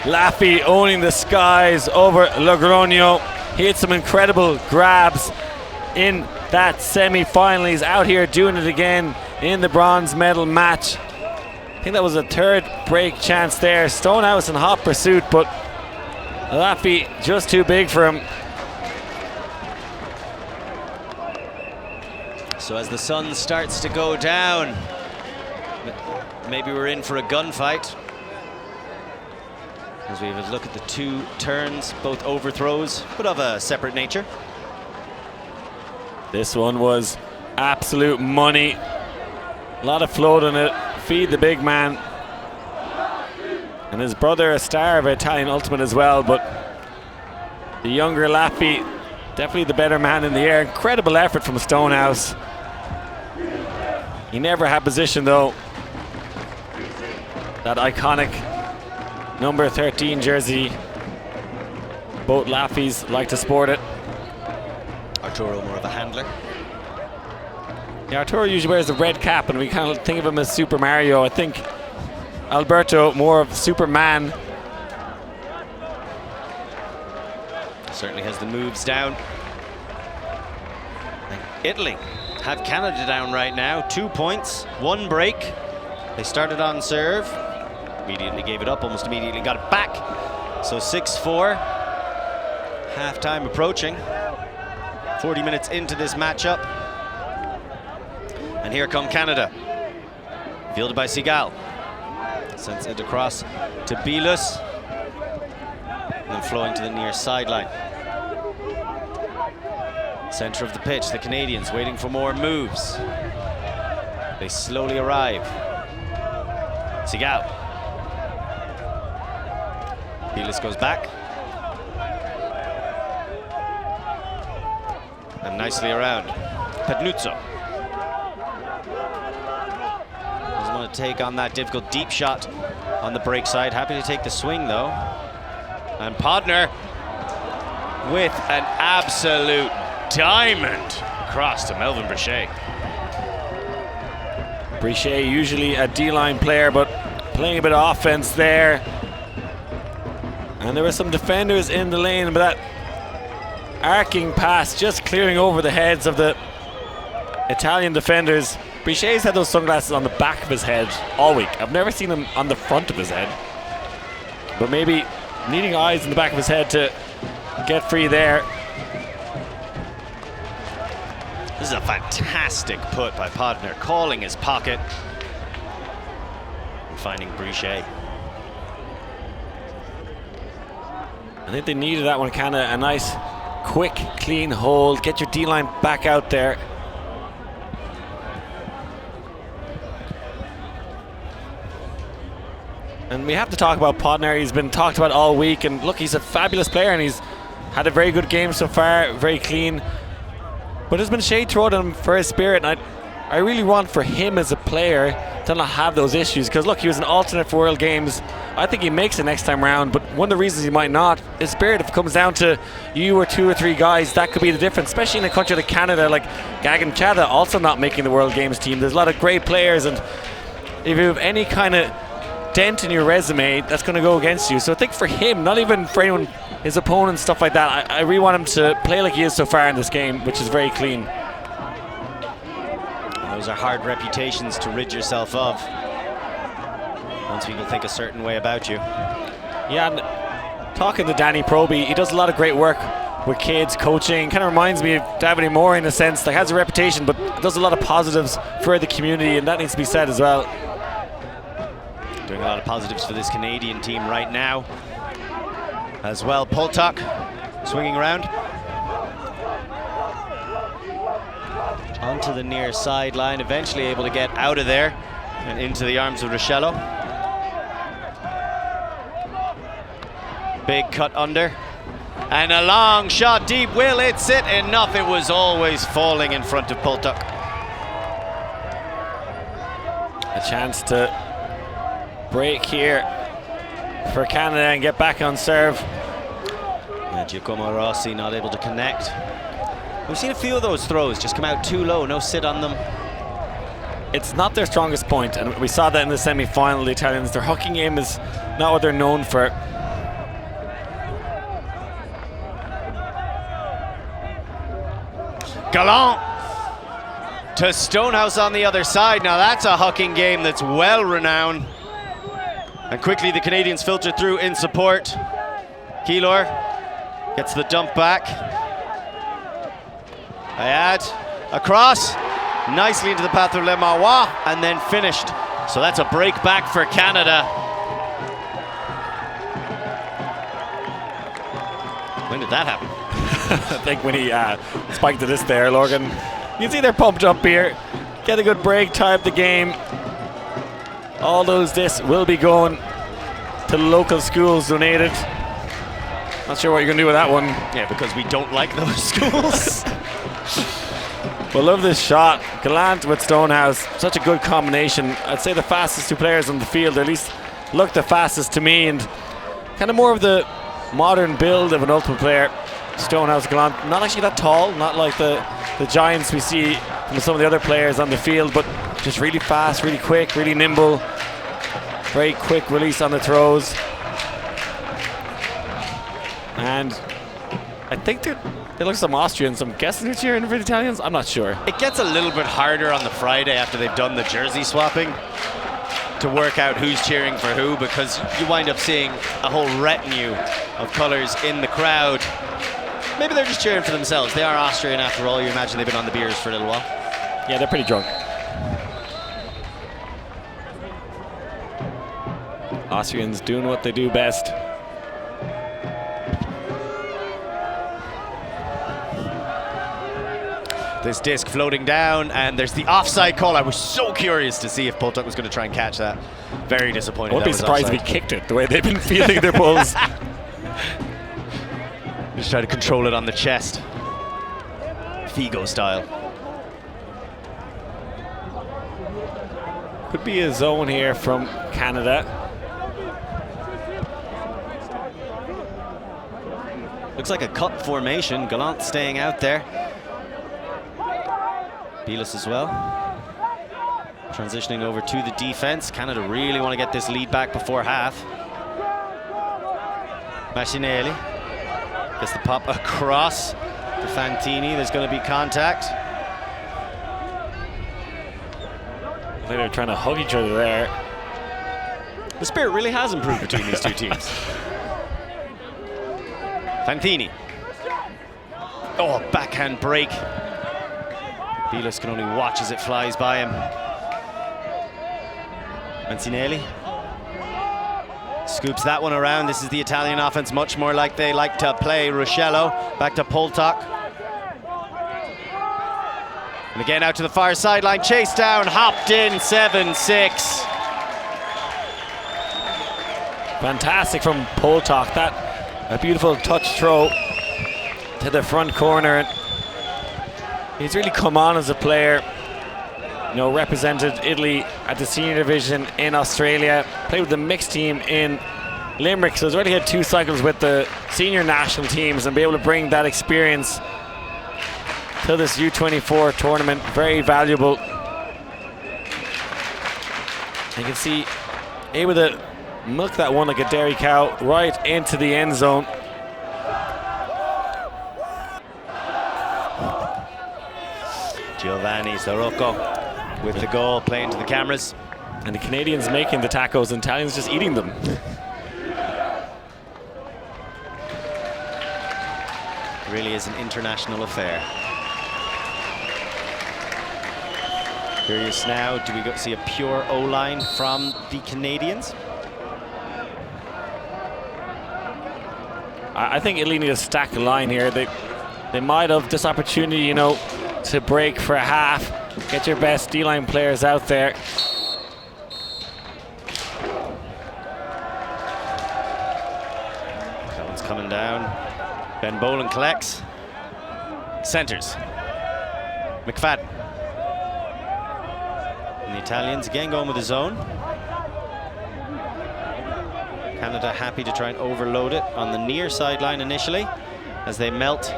Laffy owning the skies over Logroño. He had some incredible grabs in that semi-final. He's out here doing it again in the bronze medal match. I think that was a third break chance there. Stonehouse in hot pursuit, but Laffy just too big for him. So as the sun starts to go down, maybe we're in for a gunfight. As we have a look at the two turns, both overthrows, but of a separate nature. This one was absolute money. A lot of float on it. Feed the big man. And his brother, a star of Italian Ultimate as well, but the younger Laffy, definitely the better man in the air. Incredible effort from Stonehouse. He never had position though. That iconic number 13 jersey. Both Laffys like to sport it. Arturo more of a handler. Yeah, Arturo usually wears a red cap and we kind of think of him as Super Mario. I think Alberto more of Superman. Certainly has the moves down. And Italy have Canada down right now. 2 points, 1 break. They started on serve. Immediately gave it up, almost immediately got it back. So 6-4. Half-time approaching. 40 minutes into this matchup. And here come Canada. Fielded by Seagal. Sends it across to Belus. And then flowing to the near sideline. Center of the pitch, the Canadians waiting for more moves. They slowly arrive. Seagal. Belus goes back. And nicely around. Pednuzzo. Doesn't want to take on that difficult deep shot on the break side. Happy to take the swing though. And Podnar with an absolute diamond across to Melvin Brichet. Brichet usually a D-line player, but playing a bit of offense there. And there were some defenders in the lane, but that arcing pass just clearing over the heads of the Italian defenders. Brichet's had those sunglasses on the back of his head all week. I've never seen them on the front of his head. But maybe needing eyes in the back of his head to get free there. This is a fantastic put by Podnar, calling his pocket and finding Brichet. I think they needed that one, Canada. A nice, quick, clean hold. Get your D-line back out there. And we have to talk about Podnar. He's been talked about all week. And look, he's a fabulous player and he's had a very good game so far. Very clean. But there's been shade thrown at him for his spirit. And I really want for him as a player to not have those issues, because look, he was an alternate for World Games. I think he makes it next time round, but one of the reasons he might not is spirit. If it comes down to you or 2 or 3 guys, that could be the difference, especially in a country like Canada, like Gagan Chada also not making the World Games team. There's a lot of great players, and if you have any kind of dent in your resume, that's going to go against you. So I think for him, not even for anyone, his opponents, stuff like that, I really want him to play like he is so far in this game, which is very clean. Those are hard reputations to rid yourself of once people think a certain way about you. Yeah, and talking to Danny Proby, he does a lot of great work with kids, coaching. Kind of reminds me of Davide Moore in a sense. Like, has a reputation, but does a lot of positives for the community, and that needs to be said as well. Doing a lot of positives for this Canadian team right now as well. Poltok swinging around. Onto the near sideline, eventually able to get out of there and into the arms of Ruscello. Big cut under. And a long shot deep. Will it sit enough? It was always falling in front of Poltok. A chance to break here for Canada and get back on serve. Yeah, Giacomo Rossi not able to connect. We've seen a few of those throws just come out too low, no sit on them. It's not their strongest point, and we saw that in the semi-final. The Italians, their hooking game is not what they're known for. Gallant to Stonehouse on the other side. Now that's a hooking game that's well renowned. And quickly the Canadians filter through in support. Keylor gets the dump back. Ayad across, nicely into the path of Le Marois, and then finished. So that's a break back for Canada. When did that happen? I think when he spiked to this there, Logan. You can see they're pumped up here. Get a good break, tie up the game. All those discs will be going to local schools donated. Not sure what you're going to do with that one. Yeah, because we don't like those schools. But love this shot. Gallant with Stonehouse. Such a good combination. I'd say the fastest 2 players on the field, at least look the fastest to me, and kind of more of the modern build of an ultimate player. Stonehouse, Gallant, not actually that tall, not like the giants we see from some of the other players on the field, but just really fast, really quick, really nimble. Very quick release on the throws. And I think they look some Austrians. I'm guessing they're cheering for the Italians. I'm not sure. It gets a little bit harder on the Friday after they've done the jersey swapping to work out who's cheering for who, because you wind up seeing a whole retinue of colours in the crowd. Maybe they're just cheering for themselves. They are Austrian after all. You imagine they've been on the beers for a little while. Yeah, they're pretty drunk. Austrians doing what they do best. This disc floating down, and there's the offside call. I was so curious to see if Poltok was going to try and catch that. Very disappointed. I wouldn't be surprised if he kicked it, the way they've been fielding their balls. Just try to control it on the chest. Figo style. Could be a zone here from Canada. Looks like a cut formation. Gallant staying out there. Belis as well. Transitioning over to the defense. Canada really want to get this lead back before half. Machinelli gets the pop across to Fantini. There's going to be contact. I think they're trying to hug each other there. The spirit really has improved between these two teams. Fantini. Oh, backhand break. Belis can only watch as it flies by him. Mancinelli scoops that one around. This is the Italian offense, much more like they like to play. Ruscello back to Poltok. And again out to the far sideline, chased down, hopped in, 7-6. Fantastic from Poltok. That a beautiful touch throw to the front corner. He's really come on as a player. You know, represented Italy at the senior division in Australia. Played with the mixed team in Limerick, so he's already had 2 cycles with the senior national teams, and be able to bring that experience to this U24 tournament, very valuable. You can see able to milk that one like a dairy cow right into the end zone. Giovanni Sirocco with the goal, playing to the cameras. And the Canadians making the tacos and Italians just eating them. Really is an international affair. Curious now, do we see a pure O-line from the Canadians? I think Italy need to stack a line here. They might have this opportunity, you know, to break for a half. Get your best D-line players out there. That one's coming down. Ben Boland collects. Centers. McFadden. And the Italians again going with his own. Canada happy to try and overload it on the near sideline initially as they melt,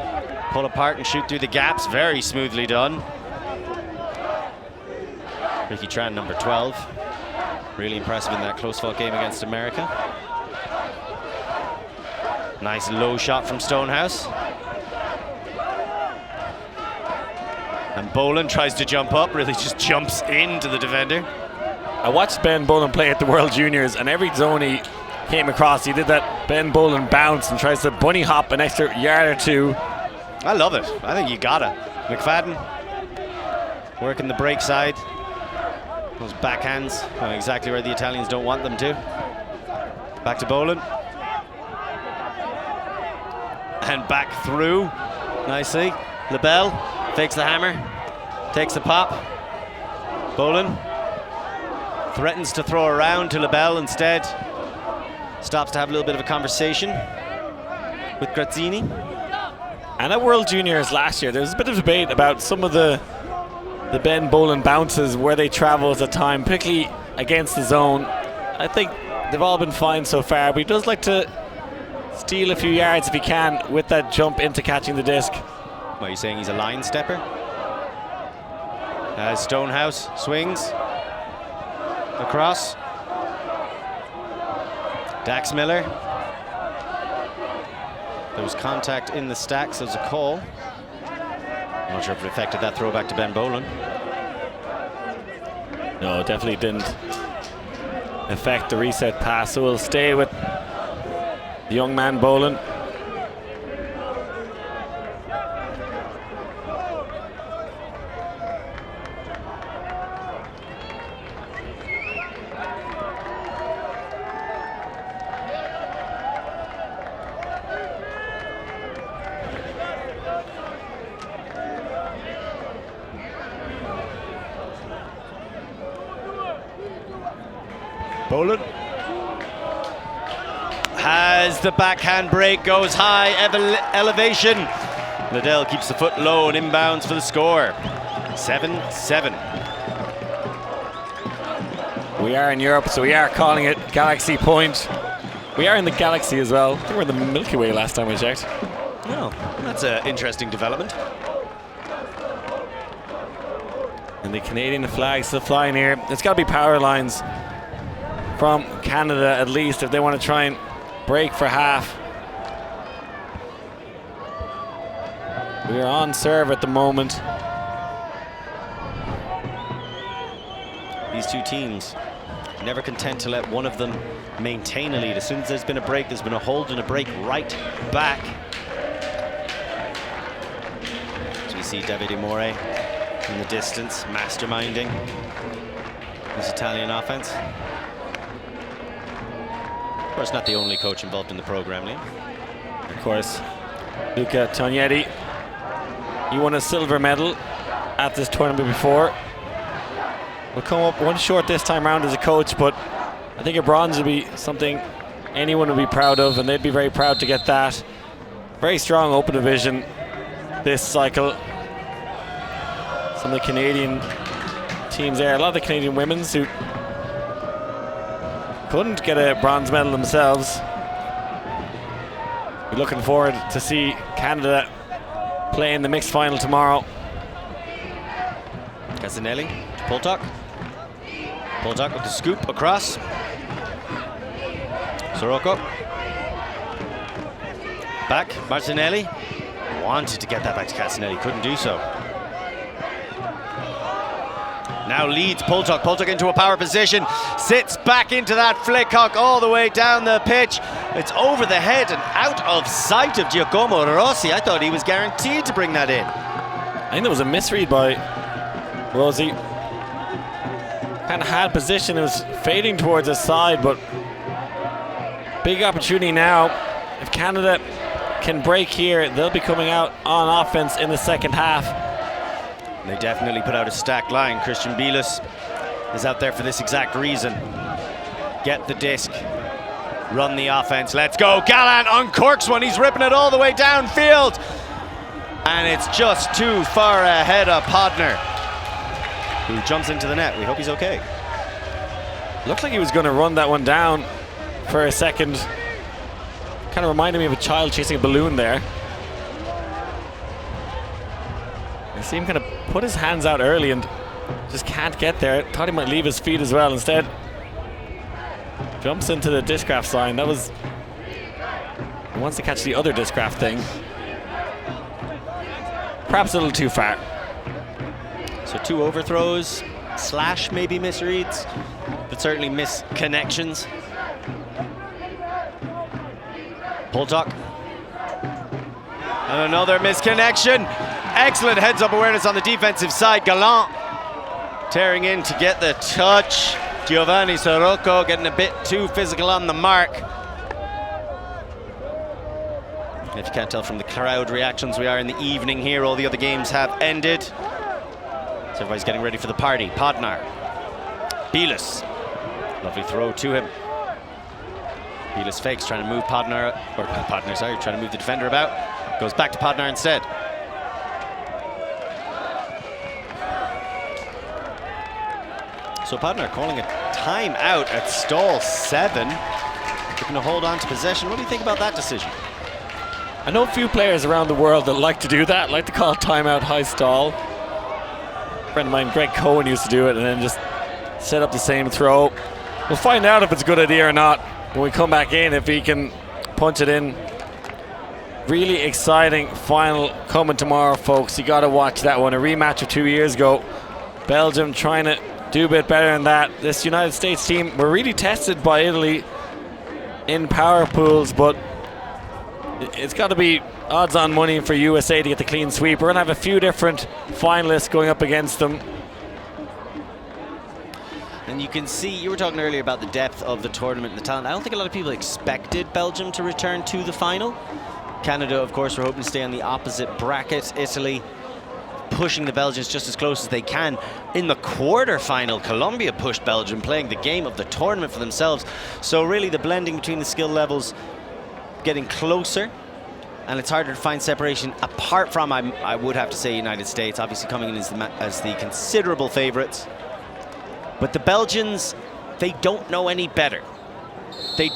pull apart and shoot through the gaps. Very smoothly done. Ricky Tran, number 12. Really impressive in that close-fought game against America. Nice low shot from Stonehouse. And Boland tries to jump up, really just jumps into the defender. I watched Ben Boland play at the World Juniors, and every zone he came across, he did that Ben Boland bounce and tries to bunny hop an extra yard or 2. I love it. I think you gotta. McFadden working the break side. Those backhands going exactly where the Italians don't want them to. Back to Boland. And back through nicely. LaBelle fakes the hammer, takes the pop. Boland threatens to throw around to LaBelle instead. Stops to have a little bit of a conversation with Grazzini. And at World Juniors last year, there was a bit of debate about some of the Ben Boland bounces, where they travel at the time, particularly against the zone. I think they've all been fine so far, but he does like to steal a few yards if he can with that jump into catching the disc. What are you saying, he's a line stepper? As Stonehouse swings across. Dax Miller. There was contact in the stacks, there was a call. I'm not sure if it affected that throwback to Ben Boland. No, it definitely didn't affect the reset pass, so we'll stay with the young man Boland. Boland has the backhand break, goes high, elevation. Liddell keeps the foot low and inbounds for the score. 7-7. We are in Europe, so we are calling it Galaxy Point. We are in the Galaxy as well. I think we were in the Milky Way last time we checked. Oh, that's an interesting development. And the Canadian flag still flying here. It's got to be power lines from Canada at least if they want to try and break for half. We are on serve at the moment. These two teams never content to let one of them maintain a lead. As soon as there's been a break, there's been a hold and a break right back. So we see Davide More in the distance, masterminding this Italian offense. Of course, not the only coach involved in the program, Liam. Of course, Luca Tognetti. He won a silver medal at this tournament before. Will come up one short this time around as a coach, but I think a bronze would be something anyone would be proud of, and they'd be very proud to get that. Very strong open division this cycle. Some of the Canadian teams there. A lot of the Canadian women's who couldn't get a bronze medal themselves. We're looking forward to see Canada play in the mixed final tomorrow. Casanelli, Poltok. Poltok with the scoop across. Sirocco. Back, Martinelli. Wanted to get that back to Casanelli, couldn't do so. Now leads Poltok. Poltok into a power position. Sits back into that flickcock all the way down the pitch. It's over the head and out of sight of Giacomo Rossi. I thought he was guaranteed to bring that in. I think there was a misread by Rossi. Kind of had position. It was fading towards his side, but big opportunity now. If Canada can break here, they'll be coming out on offense in the second half. They definitely put out a stacked line. Christian Bielis is out there for this exact reason. Get the disc, run the offense. Let's go. Gallant uncorks one. He's ripping it all the way downfield. And it's just too far ahead of Podner, who jumps into the net. We hope he's okay. Looked like he was going to run that one down for a second. Kind of reminded me of a child chasing a balloon there. I see him kind of put his hands out early and just can't get there. Thought he might leave his feet as well. Instead, jumps into the discraft sign. That was... He wants to catch the other discraft thing. Perhaps a little too far. So 2 overthrows, / maybe misreads, but certainly misconnections. Poltok. And another misconnection. Excellent heads-up awareness on the defensive side. Gallant tearing in to get the touch. Giovanni Sirocco getting a bit too physical on the mark. If you can't tell from the crowd reactions, we are in the evening here. All the other games have ended. So everybody's getting ready for the party. Podnar. Bielis. Lovely throw to him. Bielis fakes, trying to move Podnar, or Podnar, sorry, trying to move the defender about. Goes back to Podnar instead. So Podnar calling a timeout at stall 7. Looking to hold on to possession. What do you think about that decision? I know a few players around the world that like to do that, like to call timeout high stall. A friend of mine, Greg Cohen, used to do it and then just set up the same throw. We'll find out if it's a good idea or not when we come back in, if he can punch it in. Really exciting final coming tomorrow, folks. You got to watch that one. A rematch of 2 years ago. Belgium trying to do a bit better than that. This United States team were really tested by Italy in power pools, but it's got to be odds on money for USA to get the clean sweep. We're going to have a few different finalists going up against them. And you can see, you were talking earlier about the depth of the tournament and the talent. I don't think a lot of people expected Belgium to return to the final. Canada, of course, we're hoping to stay on the opposite bracket. Italy pushing the Belgians just as close as they can. In the quarter-final, Colombia pushed Belgium, playing the game of the tournament for themselves. So really the blending between the skill levels getting closer, and it's harder to find separation apart from, I would have to say, United States, obviously coming in as the considerable favourites. But the Belgians, they don't know any better. They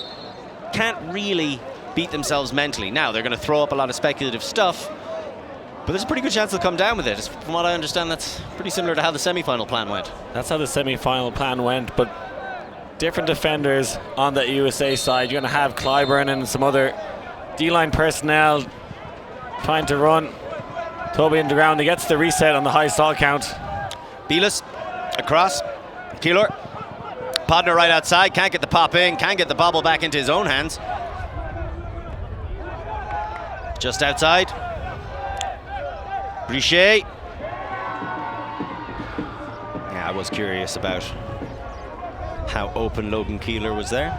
can't really beat themselves mentally. Now, they're going to throw up a lot of speculative stuff, but there's a pretty good chance they'll come down with it. From what I understand, that's pretty similar to how the semi-final plan went. That's how the semi-final plan went, but different defenders on the USA side. You're going to have Clyburn and some other D-line personnel trying to run Toby into the ground. He gets the reset on the high stall count. Bielis across. Keeler. Podner right outside. Can't get the pop in. Can't get the bobble back into his own hands. Just outside. Brichet. Yeah, I was curious about how open Logan Keeler was there.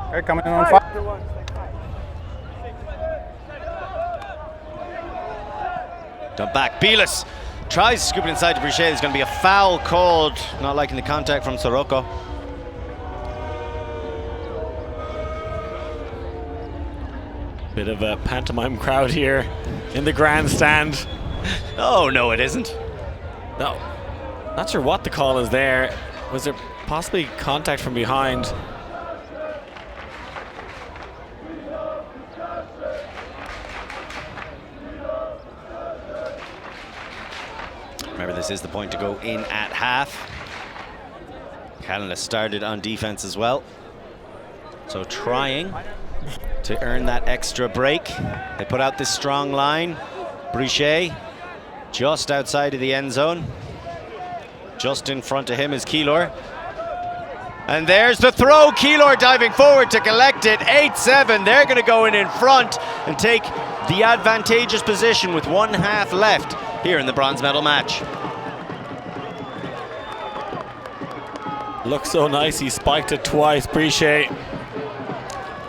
Okay, coming in on 5. Done back. Bielis tries to scoop it inside to Brichet. There's going to be a foul called, not liking the contact from Sirocco. Bit of a pantomime crowd here in the grandstand. Oh, no, it isn't. No, not sure what the call is there. Was there possibly contact from behind? Remember, this is the point to go in at half. Canada started on defense as well, so trying to earn that extra break. They put out this strong line. Brichet just outside of the end zone. Just in front of him is Keylor. And there's the throw. Keylor diving forward to collect it. 8-7. They're going to go in front and take the advantageous position with 1 half left here in the bronze medal match. Looks so nice. He spiked it twice. Brichet.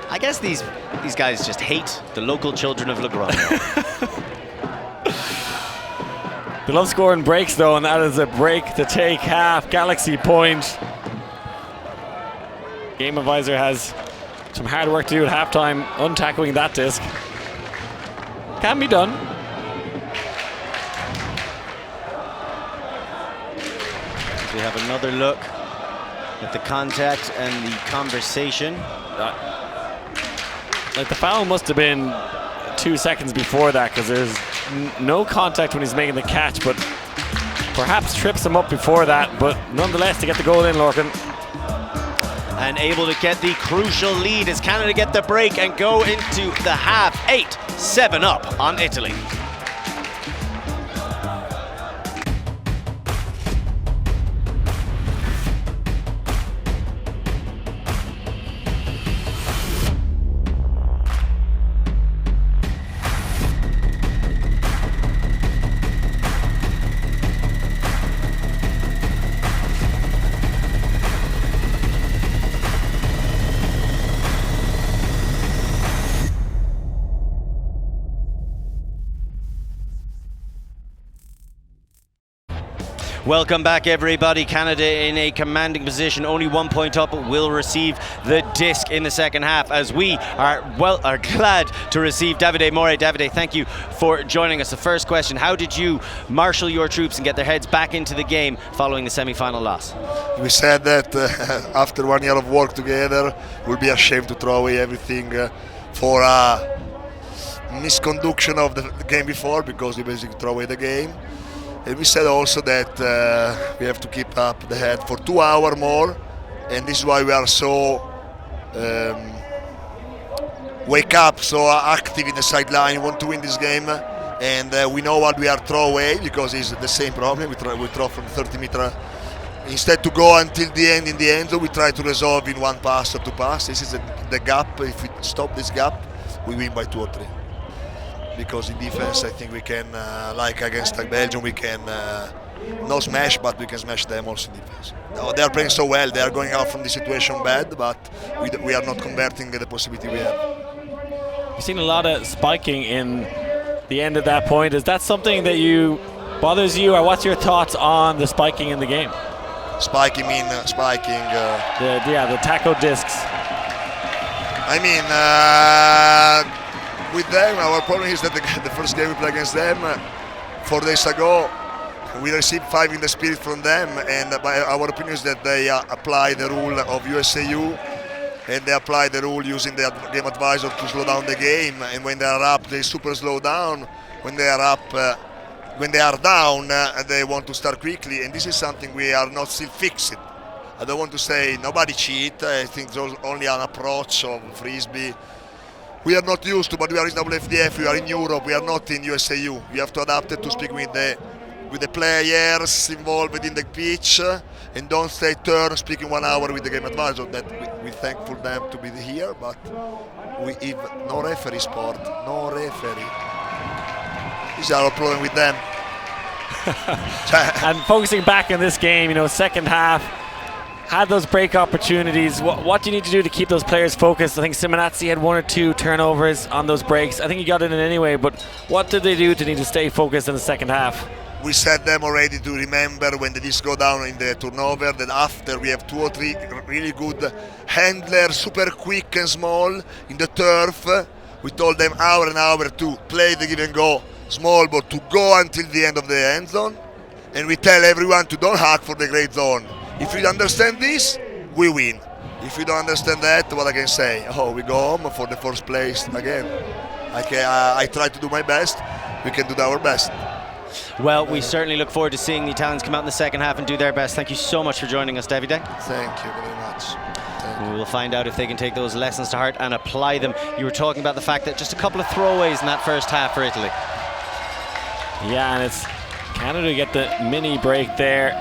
I guess these guys just hate the local children of Logroño. They love scoring breaks though, and that is a break to take half. Galaxy point. Game Advisor has some hard work to do at halftime, untackling that disc. Can be done. We have another look at the contact and the conversation. Like the foul must have been 2 seconds before that, because there's no contact when he's making the catch, but perhaps trips him up before that, but nonetheless to get the goal in, Lorcan. And able to get the crucial lead as Canada get the break and go into the half. 8-7 up on Italy. Welcome back, everybody. Canada in a commanding position, only 1 point up, will receive the disc in the second half, as we are glad to receive Davide More. Davide, thank you for joining us. The first question: how did you marshal your troops and get their heads back into the game following the semi-final loss? We said that after 1 year of work together, we'll be ashamed to throw away everything for a misconduction of the game before, because we basically throw away the game. And we said also that we have to keep up the head for 2 hours more, and this is why we are so wake up, so active in the sideline. We want to win this game, and we know what we are throw away, because it's the same problem. We throw from 30 meters. Instead to go until the end in the end zone, we try to resolve in 1 pass or 2 passes. This is the gap. If we stop this gap, we win by 2 or 3. Because in defense, I think we can, like against Belgium, we can not smash, but we can smash them also in defense. They are playing so well. They are going out from the situation bad, but we are not converting the possibility we have. You've seen a lot of spiking in the end of that point. Is that something that bothers you, or what's your thoughts on the spiking in the game? Spiking mean spiking? The taco discs. I mean, with them, our problem is that the first game we played against them 4 days ago, we received 5 in the spirit from them, and by our opinion is that they apply the rule of USAU, and they apply the rule using the game advisor to slow down the game, and when they are up, they super slow down. When they are up, when they are down, they want to start quickly, and this is something we are not still fixed. I don't want to say nobody cheat. I think there's only an approach of Frisbee. We are not used to, but we are in WFDF, we are in Europe, we are not in USAU. We have to adapt it to speak with the players involved in the pitch, and don't stay turn speaking 1 hour with the game advisor. That we thankful them to be here, but we have no referee sport, no referee. This is our problem with them. And focusing back in this game, second half, had those break opportunities. What do you need to do to keep those players focused? I think Simonazzi had 1 or 2 turnovers on those breaks. I think he got it in anyway, but what did they do to need to stay focused in the second half? We set them already to remember when the disc go down in the turnover, that after we have 2 or 3 really good handlers, super quick and small in the turf. We told them hour and hour to play the give and go small ball, to go until the end of the end zone. And we tell everyone to don't hack for the great zone. If you understand this, we win. If you don't understand that, what I can say? Oh, we go home for the first place again. I try to do my best. We can do our best. Well, we certainly look forward to seeing the Italians come out in the second half and do their best. Thank you so much for joining us, Davide. Thank you very much. We will find out if they can take those lessons to heart and apply them. You were talking about the fact that just a couple of throwaways in that first half for Italy. Yeah, and it's Canada get the mini break there.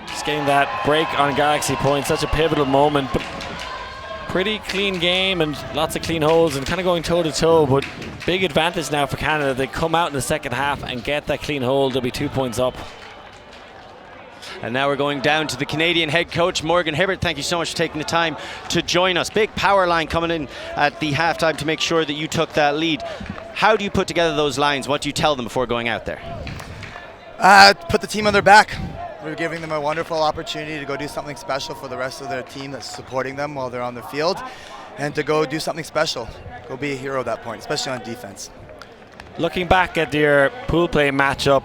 Just getting that break on Galaxy Point, such a pivotal moment. But pretty clean game and lots of clean holes and kind of going toe-to-toe, but big advantage now for Canada. They come out in the second half and get that clean hole. They'll be 2 points up. And now we're going down to the Canadian head coach, Morgan Hibbert. Thank you so much for taking the time to join us. Big power line coming in at the halftime to make sure that you took that lead. How do you put together those lines? What do you tell them before going out there? Put the team on their back. We're giving them a wonderful opportunity to go do something special for the rest of their team that's supporting them while they're on the field, and to go do something special. Go be a hero at that point, especially on defense. Looking back at your pool play matchup,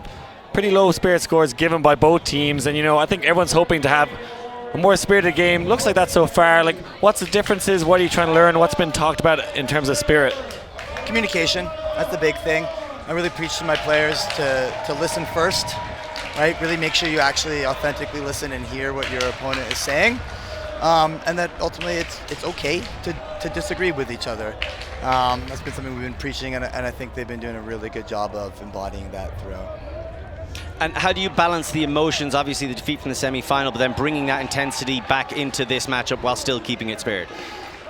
pretty low spirit scores given by both teams, and I think everyone's hoping to have a more spirited game. Looks like that so far. Like, what's the differences? What are you trying to learn? What's been talked about in terms of spirit? Communication, that's the big thing. I really preach to my players to listen first. Right, really make sure you actually authentically listen and hear what your opponent is saying, and that ultimately it's okay to disagree with each other. That's been something we've been preaching, and I think they've been doing a really good job of embodying that throughout. And how do you balance the emotions, obviously the defeat from the semi-final, but then bringing that intensity back into this matchup while still keeping it spirit?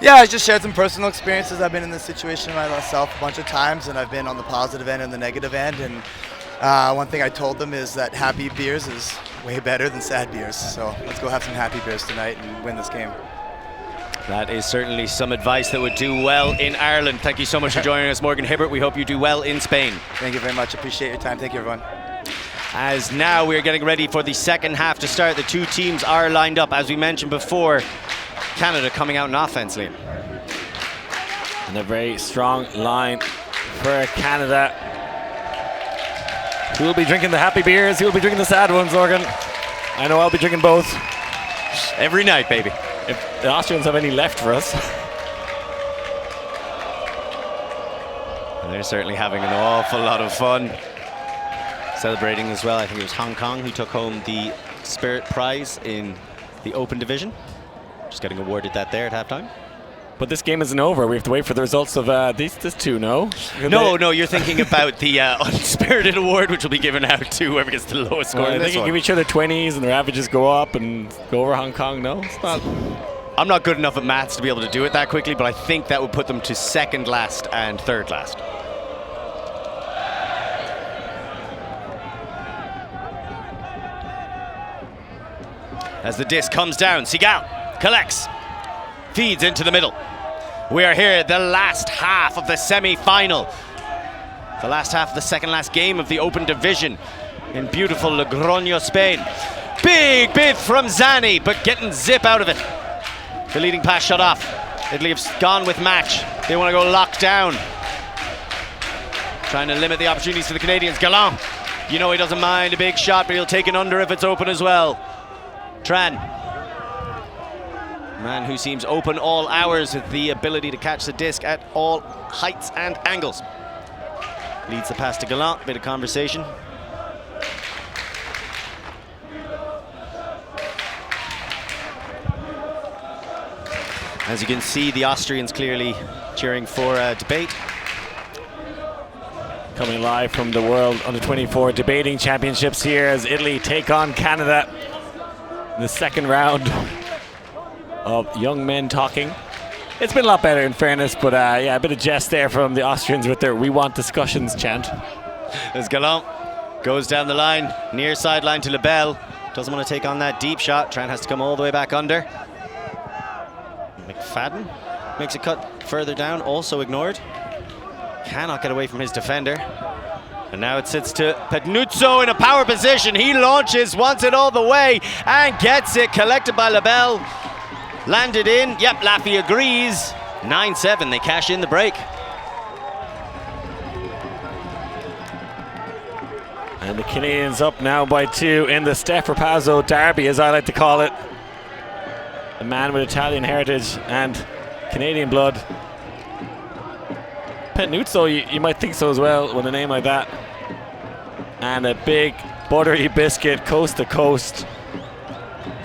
Yeah, I just shared some personal experiences. I've been in this situation myself a bunch of times, and I've been on the positive end and the negative end, and one thing I told them is that happy beers is way better than sad beers. So let's go have some happy beers tonight and win this game. That is certainly some advice that would do well in Ireland. Thank you so much for joining us, Morgan Hibbert. We hope you do well in Spain. Thank you very much. Appreciate your time. Thank you, everyone. As now we're getting ready for the second half to start. The two teams are lined up. As we mentioned before, Canada coming out in offense, Liam. And a very strong line for Canada. Who will be drinking the happy beers? Who will be drinking the sad ones, Morgan? I know I'll be drinking both. Every night, baby. If the Austrians have any left for us. And they're certainly having an awful lot of fun. Celebrating as well. I think it was Hong Kong who took home the Spirit Prize in the Open Division. Just getting awarded that there at halftime. But this game isn't over. We have to wait for the results of these two, no? No, you're thinking about the Unspirited Award, which will be given out to whoever gets the lowest score. They can give each other 20s and their averages go up and go over Hong Kong, no? It's not. I'm not good enough at maths to be able to do it that quickly, but I think that would put them to second last and third last. As the disc comes down, Seagal collects, feeds into the middle. We are here at the last half of the semi-final. The last half of the second last game of the Open Division in beautiful Logroño, Spain. Big bid from Zani, but getting zip out of it. The leading pass shut off. Italy have gone with match. They want to go lock down. Trying to limit the opportunities for the Canadians. Gallant, he doesn't mind a big shot, but he'll take it under if it's open as well. Tran, man who seems open all hours with the ability to catch the disc at all heights and angles. Leads the pass to Gallant, bit of conversation. As you can see, the Austrians clearly cheering for a debate. Coming live from the World Under-24 Debating Championships here as Italy take on Canada in the second round of young men talking. It's been a lot better in fairness, but yeah, a bit of jest there from the Austrians with their "we want discussions" chant. As Gallant goes down the line, near sideline to Lebel. Doesn't want to take on that deep shot. Tran has to come all the way back under. McFadden makes a cut further down, also ignored. Cannot get away from his defender. And now it sits to Pednuzzo in a power position. He launches, wants it all the way, and gets it. Collected by Labelle. Landed in. Yep, Laffy agrees. 9-7, they cash in the break. And the Canadians up now by 2 in the Steph Rapazzo derby, as I like to call it. The man with Italian heritage and Canadian blood. Pednuzzo, you might think so as well with a name like that. And a big buttery biscuit coast to coast.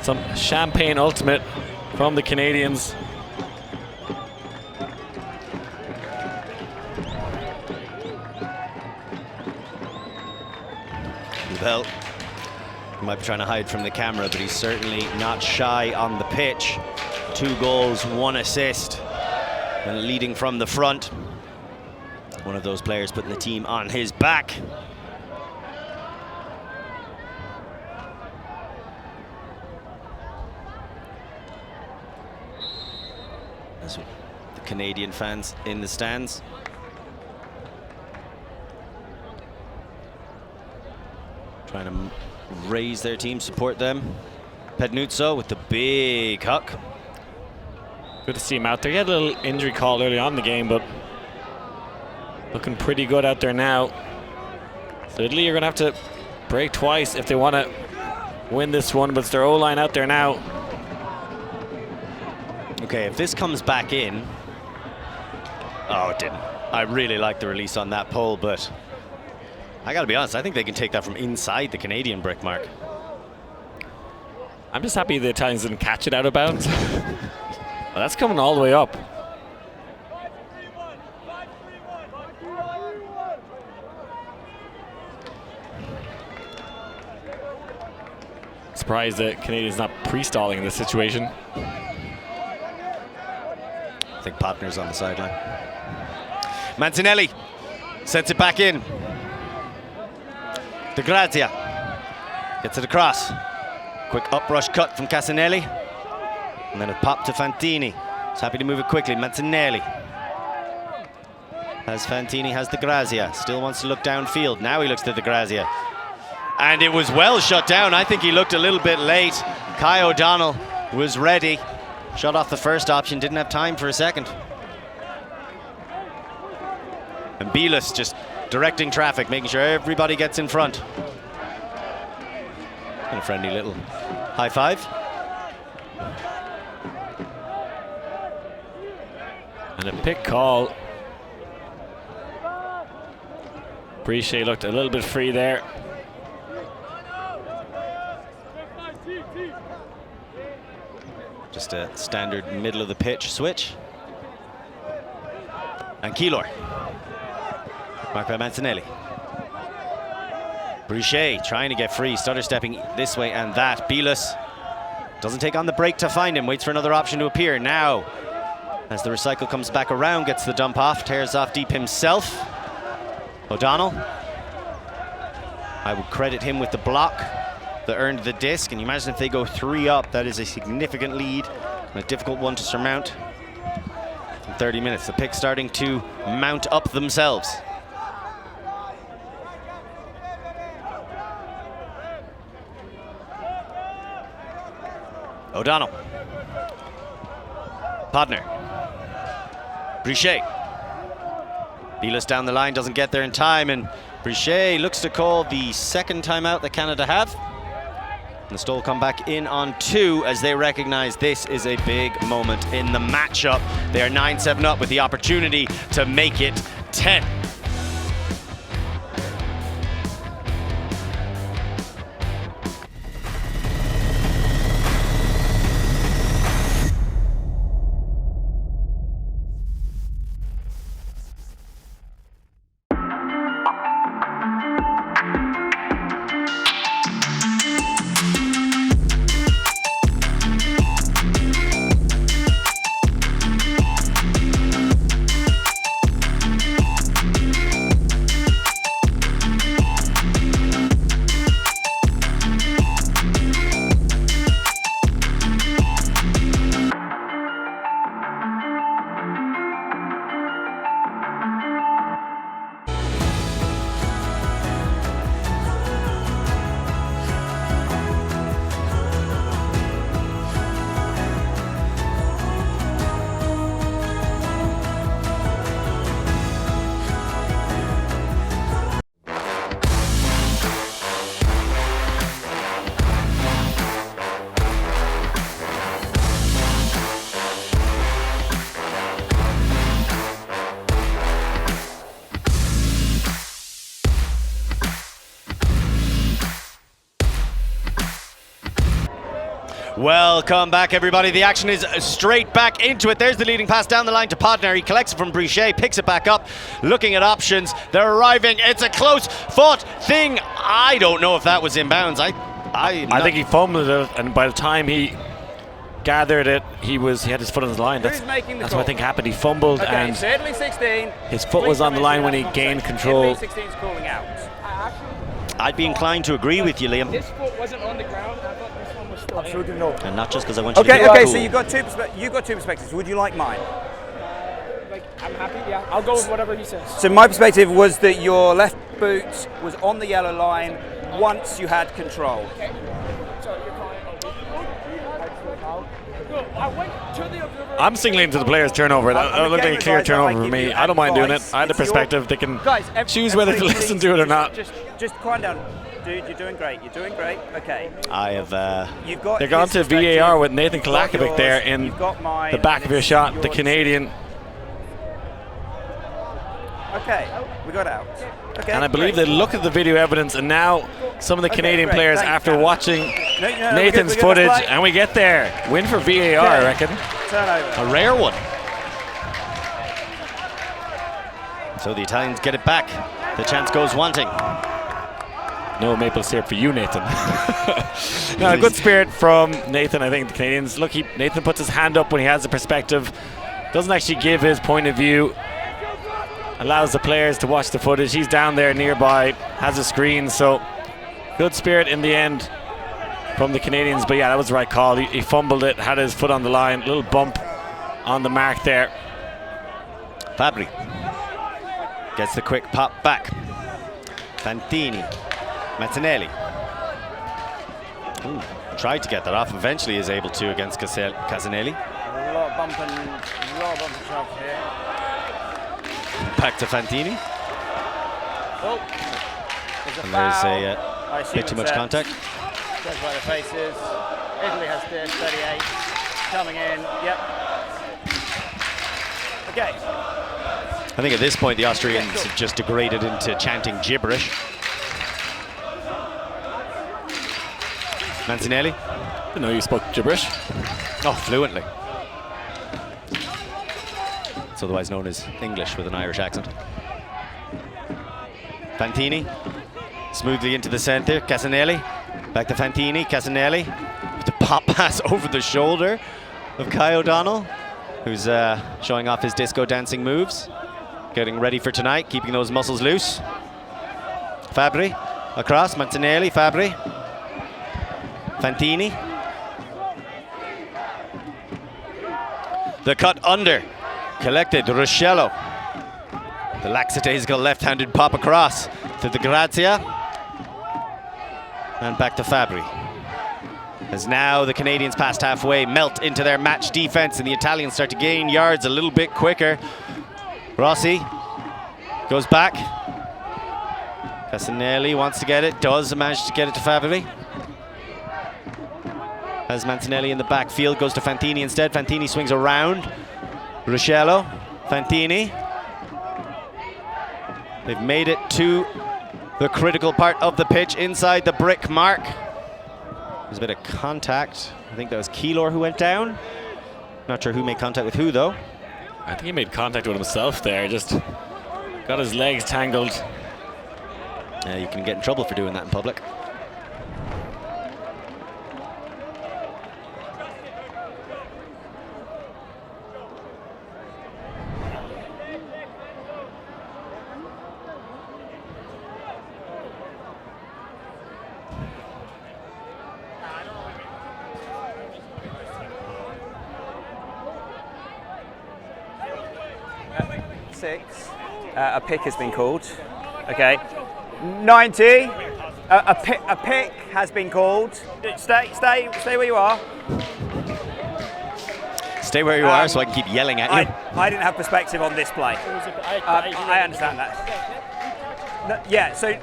Some champagne ultimate from the Canadians. Well, he might be trying to hide from the camera, but he's certainly not shy on the pitch. 2 goals, 1 assist, and leading from the front. One of those players putting the team on his back. As the Canadian fans in the stands. Trying to raise their team, support them. Pednuzzo with the big huck. Good to see him out there. He had a little injury call early on in the game, but looking pretty good out there now. So Italy are going to have to break twice if they want to win this one, but it's their O-line out there now. Okay, if this comes back in... Oh, it didn't. I really like the release on that pole, but I got to be honest, I think they can take that from inside the Canadian brick mark. I'm just happy the Italians didn't catch it out of bounds. Well, that's coming all the way up. Surprised that Canadians not pre-stalling in this situation. I think Potner's on the sideline. Mancinelli sets it back in. De Grazia gets it across. Quick uprush cut from Casanelli. And then a pop to Fantini. He's happy to move it quickly. Mancinelli. As Fantini has De Grazia. Still wants to look downfield. Now he looks to De Grazia. And it was well shut down. I think he looked a little bit late. Kai O'Donnell was ready. Shut off the first option. Didn't have time for a second. And Bielus just directing traffic, making sure everybody gets in front. And a friendly little high five. And a pick call. Brichet looked a little bit free there. Just a standard middle of the pitch switch. And Keylor. Marked by Mancinelli. Brichet trying to get free, stutter stepping this way and that. Bielus doesn't take on the break to find him, waits for another option to appear. Now, as the recycle comes back around, gets the dump off, tears off deep himself. O'Donnell. I would credit him with the block that earned the disc, and you imagine if they go 3 up, that is a significant lead and a difficult one to surmount. In 30 minutes, the pick starting to mount up themselves. O'Donnell. Podner. Brichet. Bielus down the line, doesn't get there in time, and Brichet looks to call the second timeout that Canada have. And the Stoll come back in on 2 as they recognize this is a big moment in the matchup. They are 9-7 up with the opportunity to make it 10. Welcome back, everybody. The action is straight back into it. There's the leading pass down the line to Podner. He collects it from Brichet, picks it back up, looking at options. They're arriving. It's a close-fought thing. I don't know if that was inbounds. I think he fumbled it, and by the time he gathered it, he had his foot on the line. That's what I think happened. He fumbled, and so Italy 16. His foot was on the line when he gained control. Italy 16 is calling out. I'd be inclined to agree with you, Liam. His foot wasn't on the ground. I thought this one was still. Absolutely no. And not just because I want you to Okay, be cool. so you've got two perspectives. Would you like mine? I'm happy. Yeah, I'll go with whatever he says. So my perspective was that your left boot was on the yellow line once you had control. Okay. So you're calling. I went to the observer. I'm signaling to the players turnover. That looked like a clear turnover for me. I don't mind doing it. I had the perspective. They can choose whether to listen to it or not. Just quiet down. Dude, you're doing great. You're doing great. Okay. I have. They're gone to VAR with Nathan Kalakovic there in the back of your shot, the Canadian. Okay, we got out. Okay, and I believe they look at the video evidence, and now some of the Canadian players, after watching Nathan's footage, and we get there. Win for VAR, I reckon. Turnover. A rare one. So the Italians get it back. The chance goes wanting. No maple syrup for you, Nathan. No, a good spirit from Nathan. I think the Canadians, look, Nathan puts his hand up when he has the perspective. Doesn't actually give his point of view. Allows the players to watch the footage. He's down there nearby, has a screen, so good spirit in the end from the Canadians. But yeah, that was the right call. He fumbled it, had his foot on the line, little bump on the mark there. Fabri gets the quick pop back. Fantini, Mazzinelli. Ooh, tried to get that off, eventually is able to against Casanelli. A lot of bump and shove here. Back to Fantini. Oh, there's a and foul. there's a bit too much contact. Goes by the faces. Italy has this, 38. Coming in, yep. Okay. I think at this point the Austrians have just degraded into chanting gibberish. Mancinelli. Didn't know you spoke gibberish. Oh, fluently. It's otherwise known as English with an Irish accent. Fantini, smoothly into the center. Casanelli, back to Fantini. Casanelli, with the pop pass over the shoulder of Kai O'Donnell, who's showing off his disco dancing moves. Getting ready for tonight, keeping those muscles loose. Fabri, across, Mancinelli, Fabri. Fantini. The cut under. Collected, Ruscello. The lackadaisical left-handed pop across to the Grazia. And back to Fabri. As now the Canadians past halfway melt into their match defense and the Italians start to gain yards a little bit quicker. Rossi goes back. Casanelli wants to get it, does manage to get it to Fabri. Has Mancinelli in the backfield, goes to Fantini instead. Fantini swings around. Ruscello, Fantini. They've made it to the critical part of the pitch inside the brick mark. There's a bit of contact. I think that was Keylor who went down. Not sure who made contact with who though. I think he made contact with himself there, just got his legs tangled. You can get in trouble for doing that in public. A pick has been called. Okay. 90. A pick has been called. Stay where you are. Stay where you are so I can keep yelling at you. I didn't have perspective on this play. I understand that. No, yeah, so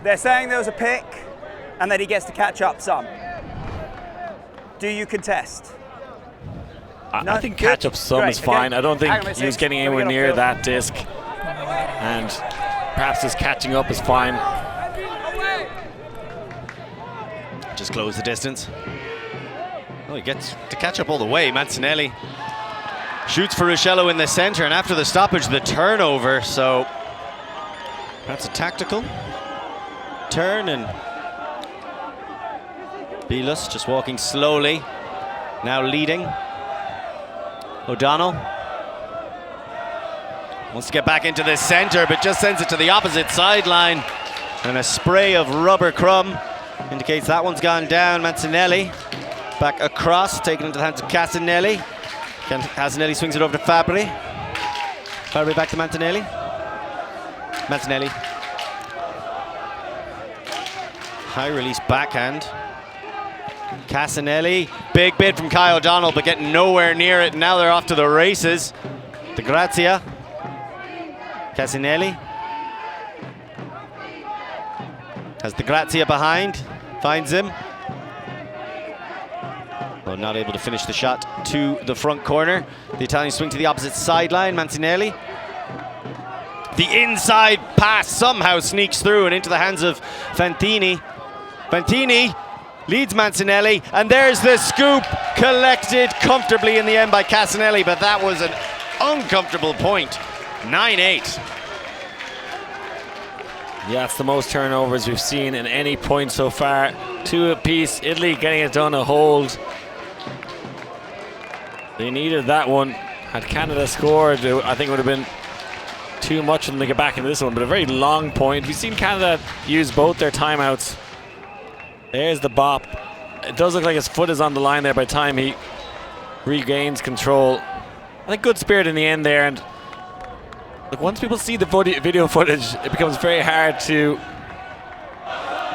they're saying there was a pick and that he gets to catch up some. Do you contest? I think catch up some is fine. I don't think he was getting anywhere near that disc. And perhaps his catching up is fine. Just close the distance. Well, he gets to catch up all the way. Mancinelli shoots for Ruscello in the center, and after the stoppage, the turnover. So that's a tactical turn, and Bilas just walking slowly, now leading. O'Donnell wants to get back into the center, but just sends it to the opposite sideline. And a spray of rubber crumb indicates that one's gone down. Mancinelli back across, taken into the hands of Casanelli. Casanelli swings it over to Fabri. Fabri back to Mancinelli. Mancinelli. High release backhand. Casanelli, big bid from Kai O'Donnell, but getting nowhere near it. Now they're off to the races. De Grazia. Casanelli. Has De Grazia behind. Finds him. Well, not able to finish the shot to the front corner. The Italian swing to the opposite sideline. Mancinelli. The inside pass somehow sneaks through and into the hands of Fantini. Fantini leads Mancinelli, and there's the scoop, collected comfortably in the end by Casanelli, but that was an uncomfortable point. 9-8. Yeah, it's the most turnovers we've seen in any point so far. 2 apiece. Italy getting it done a hold. They needed that one. Had Canada scored, I think it would have been too much for them to get back into this one, but a very long point. We've seen Canada use both their timeouts. There's the bop. It does look like his foot is on the line there by the time he regains control. I think good spirit in the end there, and look, once people see the video footage, it becomes very hard to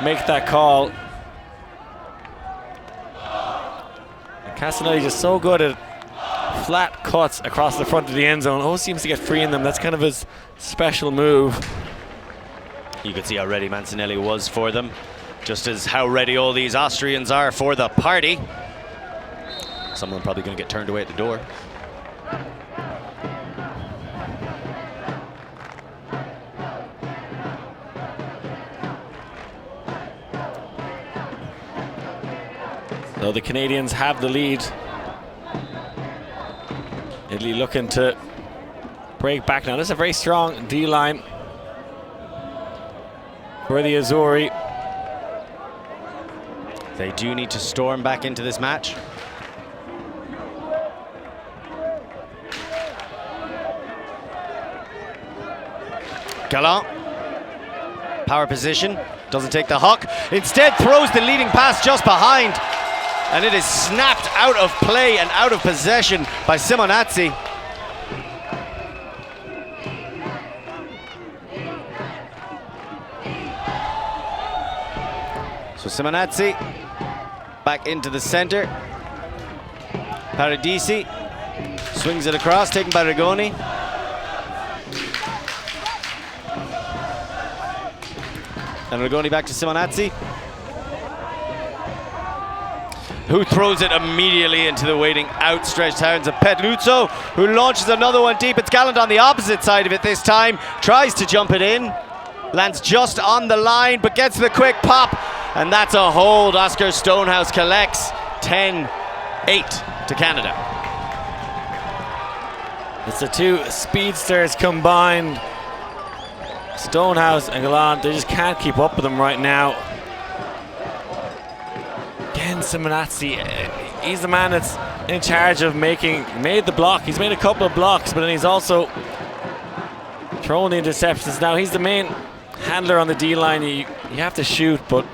make that call. And Casanelli just so good at flat cuts across the front of the end zone. Always seems to get free in them. That's kind of his special move. You could see how ready Mancinelli was for them, just as how ready all these Austrians are for the party. Some of them probably going to get turned away at the door. So the Canadians have the lead. Italy looking to break back now. This is a very strong D-line for the Azzurri. They do need to storm back into this match. Gallant. Power position. Doesn't take the huck. Instead throws the leading pass just behind. And it is snapped out of play and out of possession by Simonazzi. So Simonazzi back into the center. Paradisi swings it across, taken by Rigoni. And Rigoni back to Simonazzi, who throws it immediately into the waiting outstretched hands of Petluzzo, who launches another one deep. It's Gallant on the opposite side of it this time. Tries to jump it in. Lands just on the line, but gets the quick pop. And that's a hold. Oscar Stonehouse collects. 10-8 to Canada. It's the two speedsters combined. Stonehouse and Gallant, they just can't keep up with them right now. Again, Simonazzi, he's the man that's in charge of made the block. He's made a couple of blocks, but then he's also thrown the interceptions. Now he's the main handler on the D-line. You have to shoot, but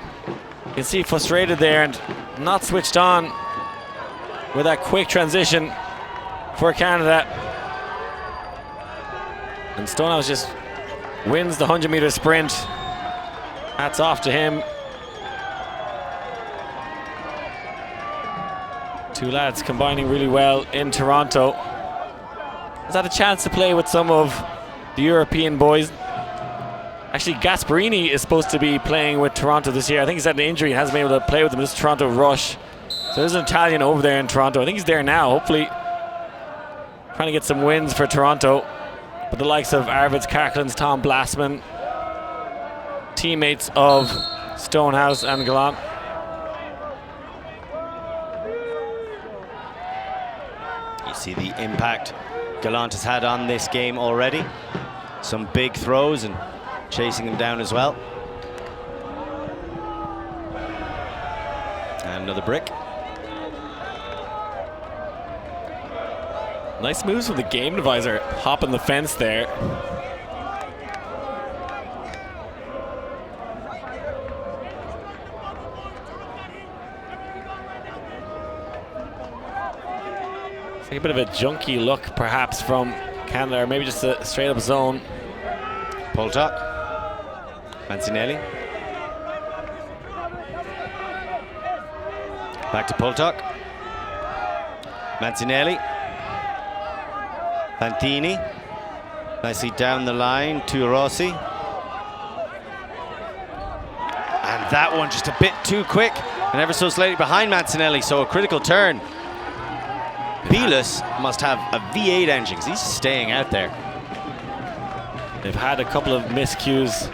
you can see frustrated there and not switched on with that quick transition for Canada. And Stonehouse just wins the 100-meter sprint. Hats off to him. Two lads combining really well in Toronto. Has had a chance to play with some of the European boys. Actually, Gasparini is supposed to be playing with Toronto this year. I think he's had an injury and hasn't been able to play with them. This is Toronto Rush. So there's an Italian over there in Toronto. I think he's there now, hopefully trying to get some wins for Toronto. But the likes of Arvids Karklins, Tom Blasman, teammates of Stonehouse and Gallant. See the impact Gallant has had on this game already. Some big throws and chasing them down as well. And another brick. Nice moves from the game divisor, hopping the fence there. It's like a bit of a junky look perhaps from Canada, or maybe just a straight up zone. Poltuck. Mancinelli. Back to Poltuck. Mancinelli. Fantini. Nicely down the line to Rossi. And that one just a bit too quick and ever so slightly behind Mancinelli, so a critical turn. Belis must have a V8 engine because he's staying out there. They've had a couple of miscues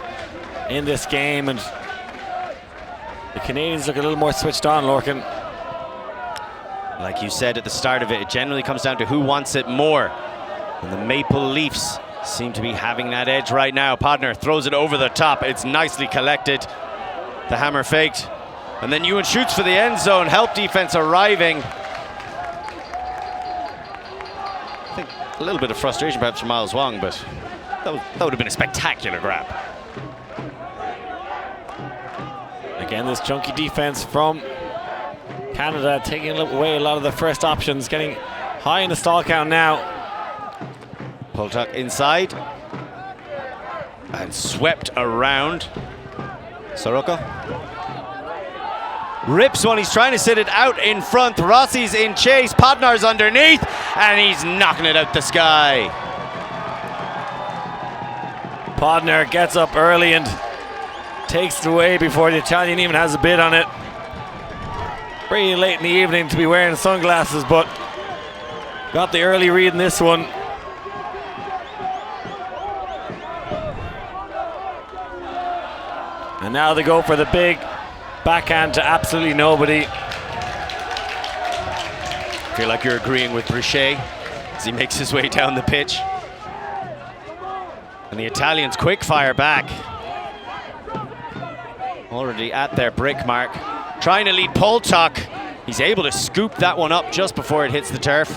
in this game, and the Canadians look a little more switched on, Lorcan. Like you said at the start of it, it generally comes down to who wants it more. And the Maple Leafs seem to be having that edge right now. Podner throws it over the top. It's nicely collected. The hammer faked. And then Ewan shoots for the end zone. Help defense arriving. I think a little bit of frustration perhaps from Miles Wong, but that would have been a spectacular grab. Again, this junky defense from Canada taking away a lot of the first options, getting high in the stall count now. Poltuck inside and swept around. Soroka rips one. He's trying to sit it out in front. Rossi's in chase. Podnar's underneath, and he's knocking it out the sky. Podner gets up early and takes it away before the Italian even has a bid on it. Pretty late in the evening to be wearing sunglasses, but got the early read in this one. And now they go for the big backhand to absolutely nobody. I feel like you're agreeing with Brichet as he makes his way down the pitch. And the Italians quick fire back. Already at their brick mark. Trying to lead Poltuck. He's able to scoop that one up just before it hits the turf.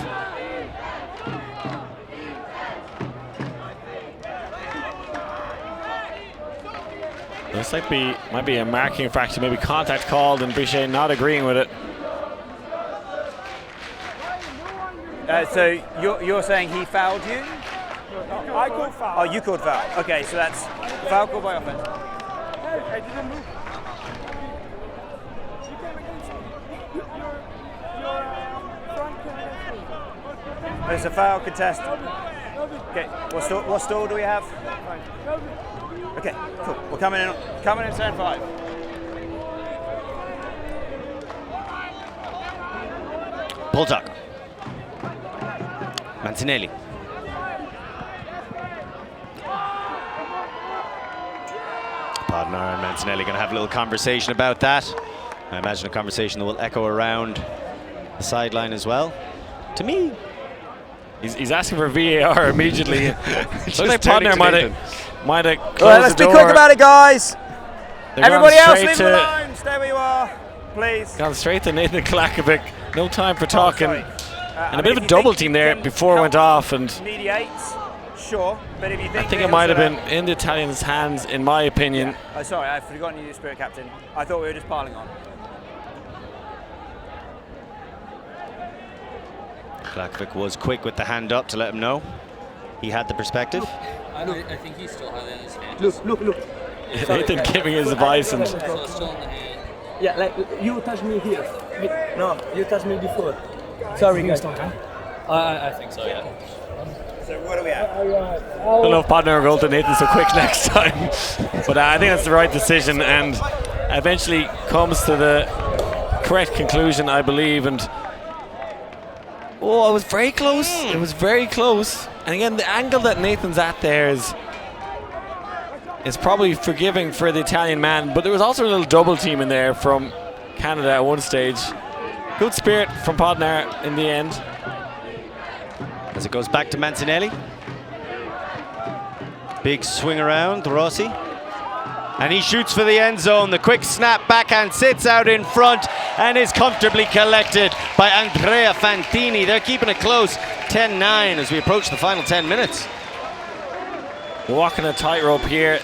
Looks like might be a marking infraction, maybe contact called, and Brichet not agreeing with it. So you're saying he fouled you? I called foul. Oh, you called foul. Okay, so that's foul called by offense. I didn't move. There's a foul contest. Okay, what stall do we have? Okay, cool. We're coming in turn 5. Poltuck. Mancinelli. Podner and Mancinelli going to have a little conversation about that. I imagine a conversation that will echo around the sideline as well. To me, he's asking for VAR immediately. Looks like Podner might have closed let's the be door. quick about it, guys. They're Everybody else, straight leave them alone. Stay where you are, please. Gone straight to Nathan Klakovic. No time for talking. And a bit of a double team there before it went off. And mediates, sure. But if you think I think it might have been in the Italians' hands, in my opinion. Yeah. Oh, sorry, I've forgotten you, Spirit Captain. I thought we were just piling on. Klakovic was quick with the hand up to let him know he had the perspective. I think he's still high on his hand. Look. Nathan giving his advice and. So it's still in the hand. Yeah, like you touched me here. No, you touched me before. Sorry, guys. I think so, yeah. So what do we have? I don't know if Podner will go to Nathan so quick next time. But I think that's the right decision, and eventually comes to the correct conclusion, I believe. And oh, it was very close. It was very close. And again, the angle that Nathan's at there is probably forgiving for the Italian man, but there was also a little double team in there from Canada at one stage. Good spirit from Podner in the end. As it goes back to Mancinelli. Big swing around, Rossi. And he shoots for the end zone. The quick snap backhand sits out in front and is comfortably collected by Andrea Fantini. They're keeping it close, 10-9 as we approach the final 10 minutes. Walking a tightrope here.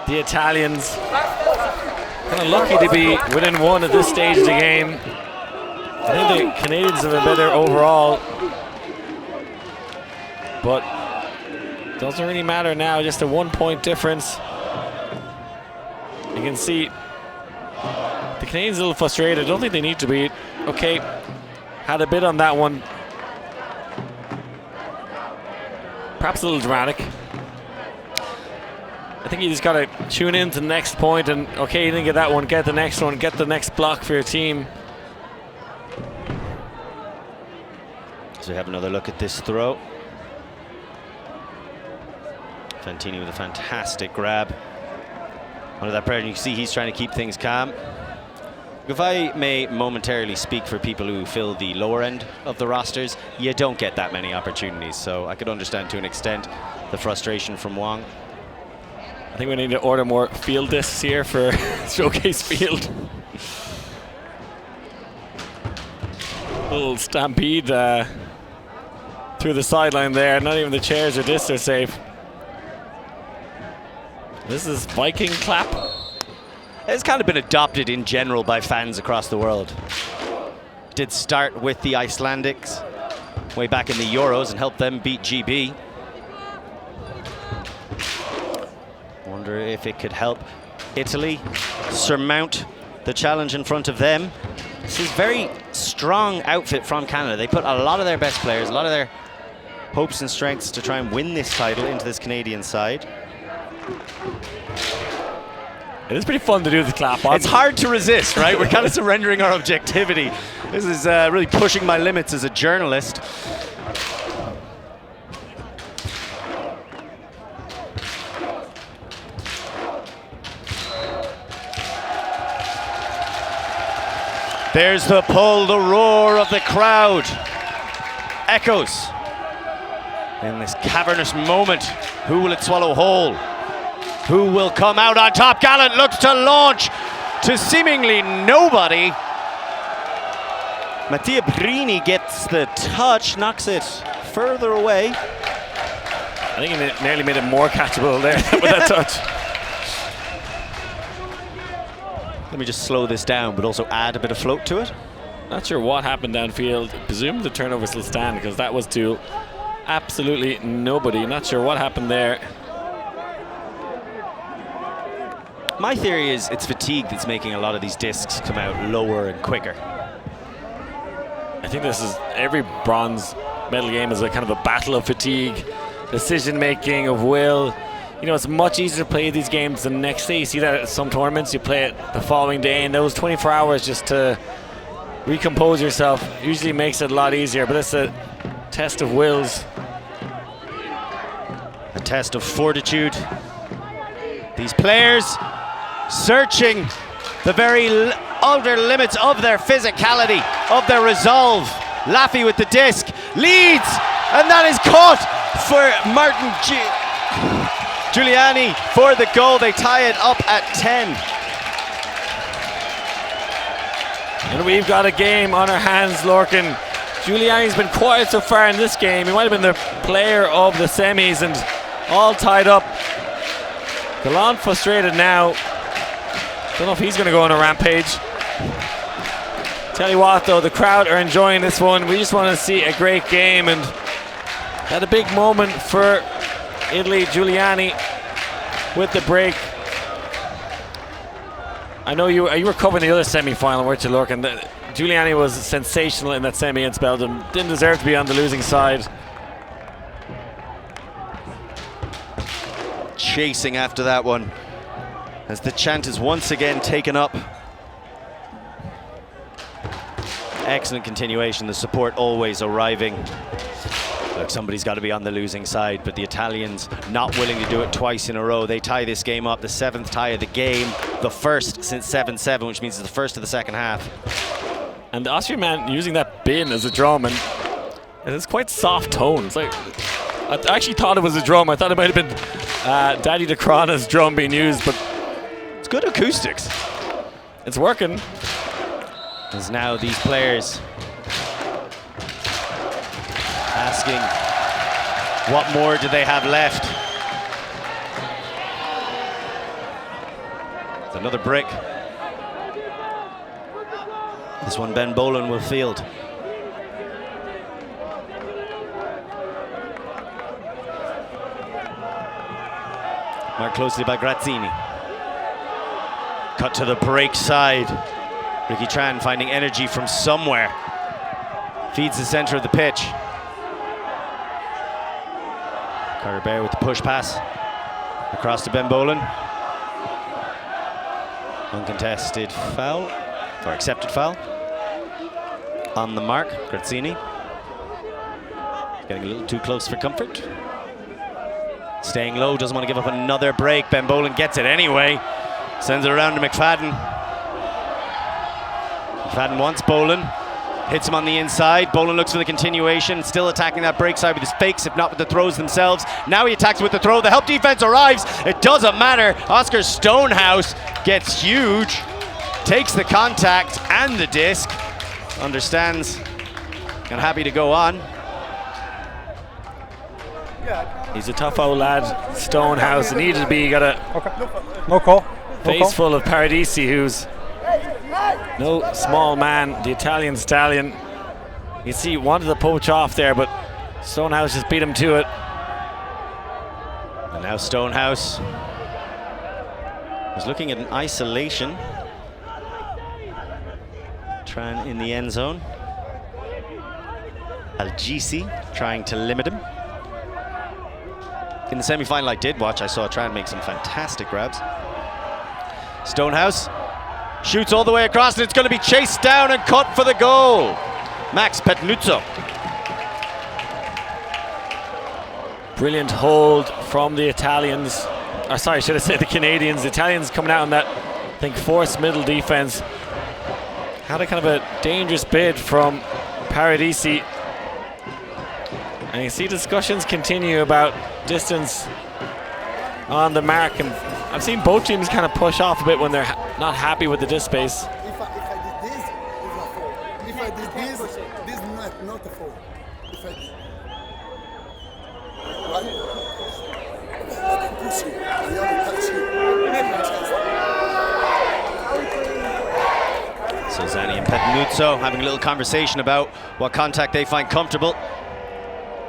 The Italians kind of lucky to be within one at this stage of the game. I think the Canadians have been better overall, but doesn't really matter now, just a 1 point difference. You can see the Canadians a little frustrated. I don't think they need to be. Okay, had a bit on that one. Perhaps a little dramatic. I think you just got to tune in to the next point and, okay, you didn't get that one, get the next one, get the next block for your team. So we have another look at this throw. Fantini with a fantastic grab. Under that pressure, you can see he's trying to keep things calm. If I may momentarily speak for people who fill the lower end of the rosters, you don't get that many opportunities, so I could understand to an extent the frustration from Wong. I think we need to order more field discs here for Showcase Field. Little stampede through the sideline there. Not even the chairs or discs are safe. This is Viking clap. It's kind of been adopted in general by fans across the world. Did start with the Icelandics way back in the Euros and helped them beat GB. Wonder if it could help Italy surmount the challenge in front of them. This is a very strong outfit from Canada. They put a lot of their best players, a lot of their hopes and strengths to try and win this title into this Canadian side. It is pretty fun to do the clap on. It's hard to resist, right? We're kind of surrendering our objectivity. This is really pushing my limits as a journalist. There's the pull, the roar of the crowd. Echoes in this cavernous moment. Who will it swallow whole? Who will come out on top? Gallant looks to launch to seemingly nobody. Mattia Brini gets the touch, knocks it further away. I think he nearly made it more catchable there with that touch. Let me just slow this down, but also add a bit of float to it. Not sure what happened downfield. Presume the turnover still stand because that was to absolutely nobody. Not sure what happened there. My theory is it's fatigue that's making a lot of these discs come out lower and quicker. I think this is every bronze medal game is a kind of a battle of fatigue, decision making, of will. You know, it's much easier to play these games the next day. You see that at some tournaments, you play it the following day, and those 24 hours just to recompose yourself usually makes it a lot easier, but it's a test of wills. A test of fortitude. These players searching the very outer limits of their physicality, of their resolve. Laffy with the disc, leads, and that is caught for Martin Giuliani for the goal. They tie it up at 10. And we've got a game on our hands, Lorcan. Giuliani's been quiet so far in this game. He might have been the player of the semis and all tied up. Gallant frustrated now. Don't know if he's going to go on a rampage. Tell you what though, the crowd are enjoying this one. We just want to see a great game, and had a big moment for Italy. Giuliani with the break. I know you were covering the other semi-final, weren't you, Lorcan? Giuliani was sensational in that semi against Belgium. Didn't deserve to be on the losing side. Chasing after that one as the chant is once again taken up. Excellent continuation, the support always arriving. Look, somebody's got to be on the losing side, but the Italians not willing to do it twice in a row. They tie this game up, the 7th tie of the game, the first since 7-7, which means it's the first of the second half. And the Austrian man using that bin as a drum, and And it's quite soft tones. Like, I actually thought it was a drum. I thought it might have been Daddy DeCrona's drum being used, but it's good acoustics. It's working. As now these players asking, what more do they have left? It's another brick. This one Ben Boland will field. Marked closely by Grazzini. Cut to the break side. Ricky Tran finding energy from somewhere. Feeds the center of the pitch. Carter Bear with the push pass. Across to Ben Boland. Uncontested foul, or accepted foul. On the mark, Grazzini. Getting a little too close for comfort. Staying low, doesn't want to give up another break. Ben Boland gets it anyway. Sends it around to McFadden. McFadden wants Boland. Hits him on the inside. Boland looks for the continuation. Still attacking that break side with his fakes, if not with the throws themselves. Now he attacks with the throw. The help defense arrives. It doesn't matter. Oscar Stonehouse gets huge. Takes the contact and the disc. Understands and happy to go on. He's a tough old lad, Stonehouse. He needed to be. He got a no call. Face full of Paradisi, who's no small man, the Italian stallion. You see, he wanted to poach off there, but Stonehouse just beat him to it. And now Stonehouse is looking at an isolation. Tran in the end zone. Al-Jisi trying to limit him. In the semi-final I did watch, I saw Tran make some fantastic grabs. Stonehouse shoots all the way across, and it's going to be chased down and cut for the goal. Max Petnuzzo. Brilliant hold from the Italians. Or sorry, should I say the Canadians. The Italians coming out on that, I think, forced middle defense. Had a kind of a dangerous bid from Paradisi. And you see discussions continue about distance on the mark, and I've seen both teams kind of push off a bit when they're not happy with the disc space. If I did this, it's a foul. If I did this is not a foul. If I did. Right? I can push you. I only touch you. So Zani and Petnuzzo having a little conversation about what contact they find comfortable.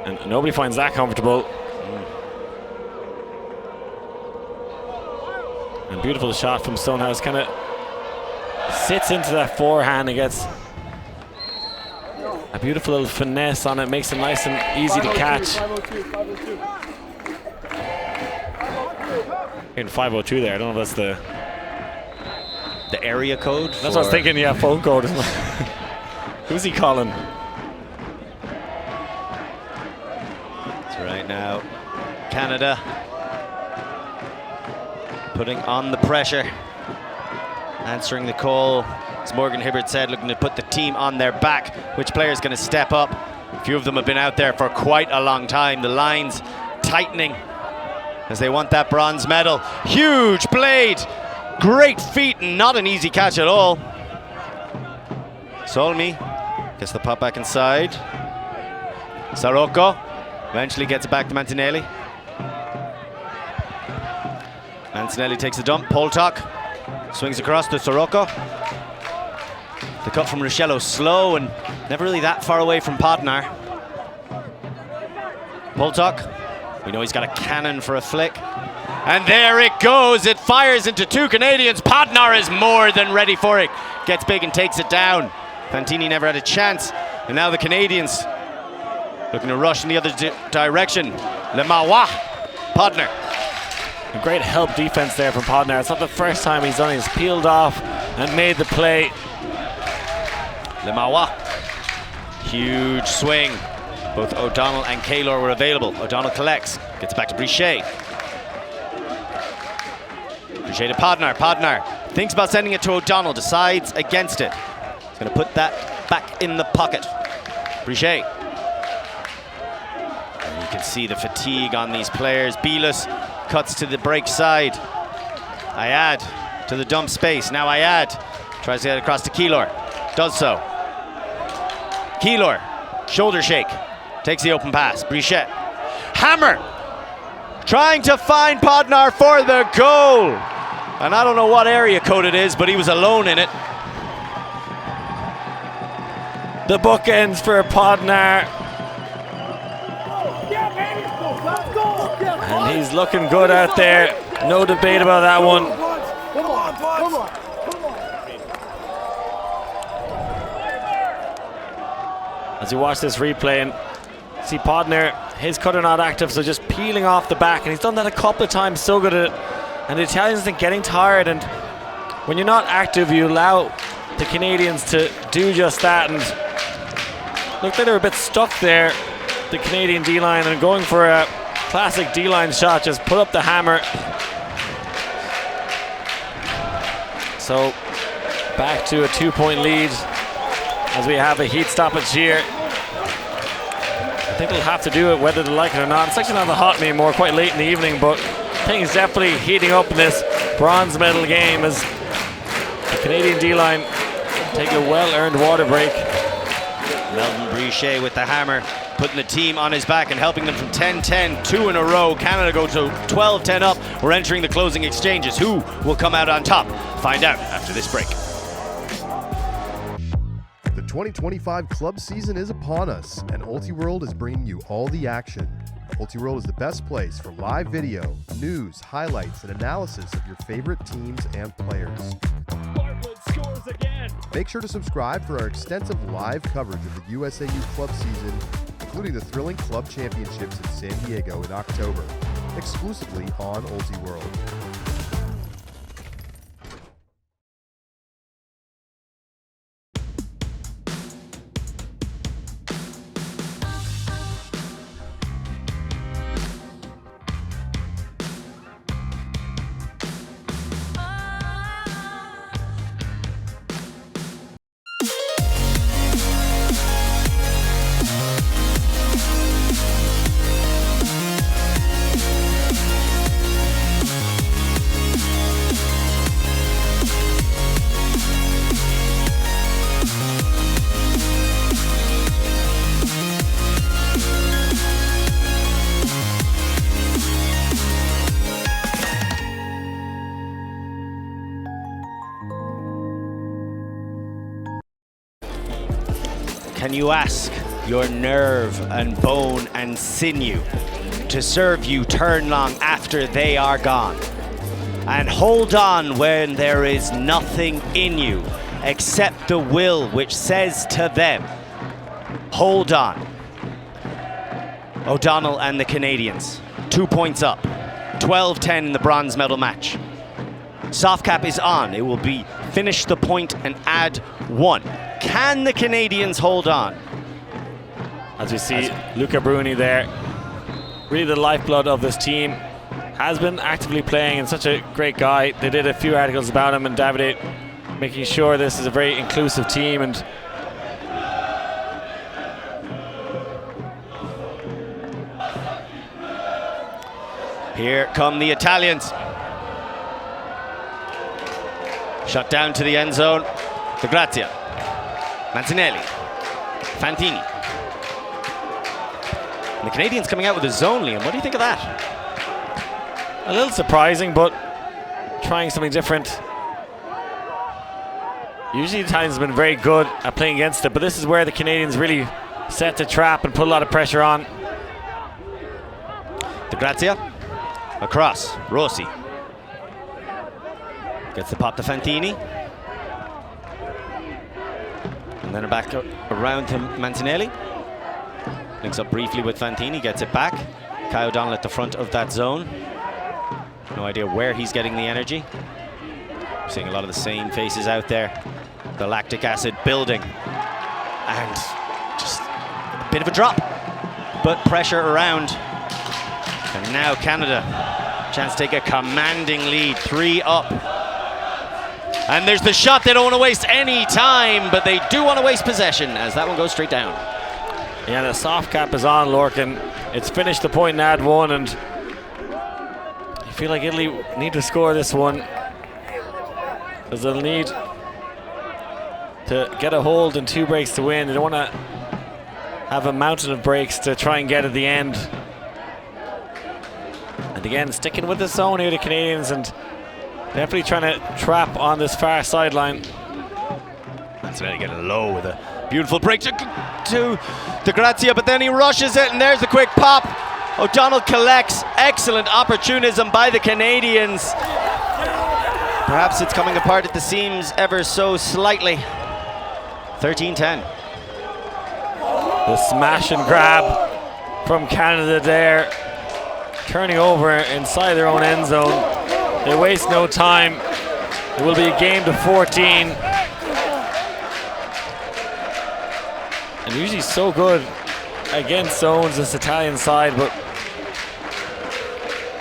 And nobody finds that comfortable. And beautiful shot from Stonehouse. Kind of sits into that forehand and gets a beautiful little finesse on it. Makes it nice and easy to catch. In 502 there. I don't know if that's the area code. That's what I was thinking. Yeah, phone code. Who's he calling? Right now, Canada putting on the pressure, answering the call. As Morgan Hibbert said, looking to put the team on their back. Which player is going to step up? A few of them have been out there for quite a long time. The lines tightening as they want that bronze medal. Huge blade, great feet, and not an easy catch at all. Solmi gets the pop back inside. Sarocco eventually gets it back to Mantinelli. Mantinelli takes the dump. Poltok swings across to Sorocco. The cut from Ruscello slow and never really that far away from Podnar. Poltok, we know he's got a cannon for a flick. And there it goes. It fires into two Canadians. Podnar is more than ready for it. Gets big and takes it down. Fantini never had a chance. And now the Canadians looking to rush in the other direction. Le Marois, Podnar. A great help defense there from Podnar. It's not the first time he's done it. He's peeled off and made the play. Le Marois, huge swing. Both O'Donnell and Kaylor were available. O'Donnell collects, gets back to Brichet. Brichet to Podnar. Podnar thinks about sending it to O'Donnell, decides against it. He's going to put that back in the pocket. Brichet see the fatigue on these players. Bielus cuts to the break side. Ayad to the dump space. Now Ayad tries to get across to Keylor. Does so. Keylor, shoulder shake. Takes the open pass. Brichet. Hammer! Trying to find Podnar for the goal. And I don't know what area code it is, but he was alone in it. The bookends for Podnar. And he's looking good out there. No debate about that one. Come on, come on, come on. As you watch this replay and see Podnar, his cutter not active, so just peeling off the back. And he's done that a couple of times, so good at it. And the Italians think getting tired, and when you're not active, you allow the Canadians to do just that. And looked like they were a bit stuck there, the Canadian D-line, and going for a classic D-line shot, just put up the hammer. So back to a 2-point lead as we have a heat stoppage here. I think they'll have to do it whether they like it or not. It's actually not that hot anymore, quite late in the evening, but things definitely heating up in this bronze medal game as the Canadian D-line take a well-earned water break. Melvin Brichet with the hammer, putting the team on his back and helping them from 10-10, 2 in a row. Canada go to 12-10 up. We're entering the closing exchanges. Who will come out on top? Find out after this break. The 2025 club season is upon us, and Ultiworld is bringing you all the action. Ultiworld is the best place for live video, news, highlights, and analysis of your favorite teams and players. Scores again. Make sure to subscribe for our extensive live coverage of the USAU club season, including the thrilling club championships in San Diego in October, exclusively on Ultiworld. Can you ask your nerve and bone and sinew to serve you turn long after they are gone? And hold on when there is nothing in you except the will which says to them, hold on. O'Donnell and the Canadians, 2 points up, 12-10 in the bronze medal match. Soft cap is on. It will be finish the point and add 1. Can the Canadians hold on? As we see Luca Bruni there, really the lifeblood of this team, has been actively playing and such a great guy. They did a few articles about him, and Davide making sure this is a very inclusive team. And here come the Italians. Shot down to the end zone. De Grazia. Mancinelli. Fantini. And the Canadians coming out with a zone, Liam. What do you think of that? a little surprising, but trying something different. Usually the Italians have been very good at playing against it, but this is where the Canadians really set the trap and put a lot of pressure on. De Grazia. Across. Rossi. Gets the pop to Fantini. And then back around to Mancinelli. Links up briefly with Fantini, gets it back. Kai O'Donnell at the front of that zone. No idea where he's getting the energy. Seeing a lot of the same faces out there. The lactic acid building. And just a bit of a drop. But pressure around. And now Canada. Chance to take a commanding lead. 3 up. And there's the shot. They don't want to waste any time, but they do want to waste possession as that one goes straight down. Yeah, the soft cap is on Lorcan. It's finished the point in ad 1, and I feel like Italy need to score this one, because they'll need to get a hold and 2 breaks to win. They don't want to have a mountain of breaks to try and get at the end. And again, sticking with the zone here, the Canadians, and definitely trying to trap on this far sideline. That's really getting low with a beautiful break to De Grazia, but then he rushes it, and there's a quick pop. O'Donnell collects. Excellent opportunism by the Canadians. Perhaps it's coming apart at the seams ever so slightly. 13-10. The smash and grab from Canada there, turning over inside their own end zone. They waste no time. It will be a game to 14. And usually so good against zones, this Italian side, but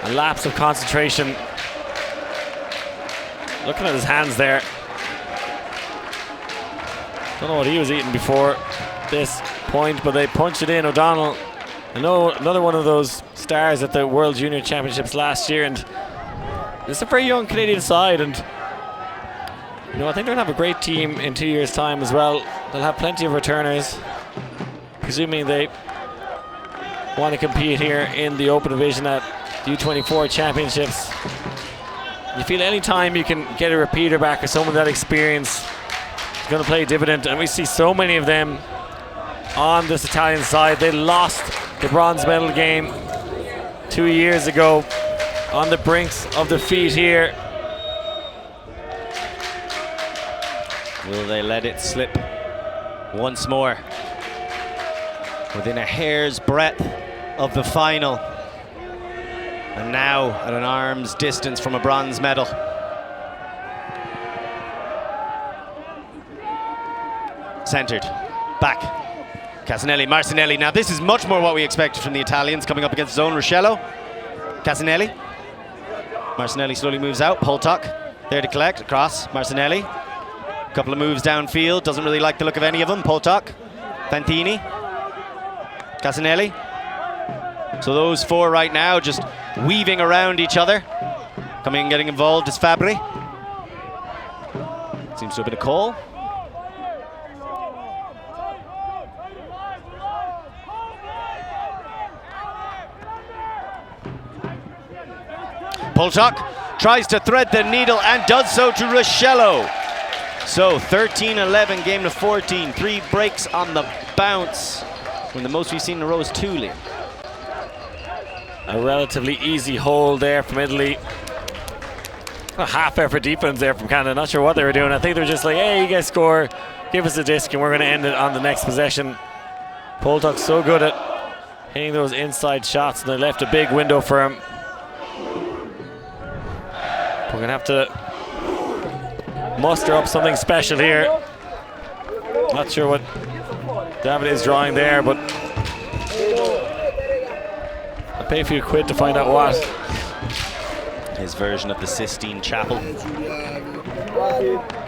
a lapse of concentration. Looking at his hands there. Don't know what he was eating before this point, but they punched it in. O'Donnell, I know, another one of those stars at the World Junior Championships last year, and it's a very young Canadian side, and you know, I think they're going to have a great team in 2 years' time as well. They'll have plenty of returners, presuming they want to compete here in the open division at U24 Championships. You feel any time you can get a repeater back or someone that experience is going to play dividend, and we see so many of them on this Italian side. They lost the bronze medal game 2 years ago on the brinks of defeat here. Will they let it slip once more? Within a hair's breadth of the final. And now at an arm's distance from a bronze medal. Centered, back. Casanelli, Marcinelli. Now this is much more what we expected from the Italians coming up against zone. Ruscello, Casanelli. Marcinelli slowly moves out. Poltok there to collect, across. Marcinelli. Couple of moves downfield, doesn't really like the look of any of them. Poltok, Fantini, Casanelli. So those 4 right now just weaving around each other. Coming and getting involved is Fabri. Seems to have been a call. Poltok tries to thread the needle and does so to Ruscello. So 13-11, game to 14. 3 breaks on the bounce. When the most we've seen in a row is 2, Liam. A relatively easy hold there from Italy. A half-effort defense there from Canada. Not sure what they were doing. I think they were just like, hey, you guys score, give us a disc, and we're going to end it on the next possession. Poltok's so good at hitting those inside shots, and they left a big window for him. We're going to have to muster up something special here. Not sure what David is drawing there, but I'll pay a few quid to find out what. His version of the Sistine Chapel.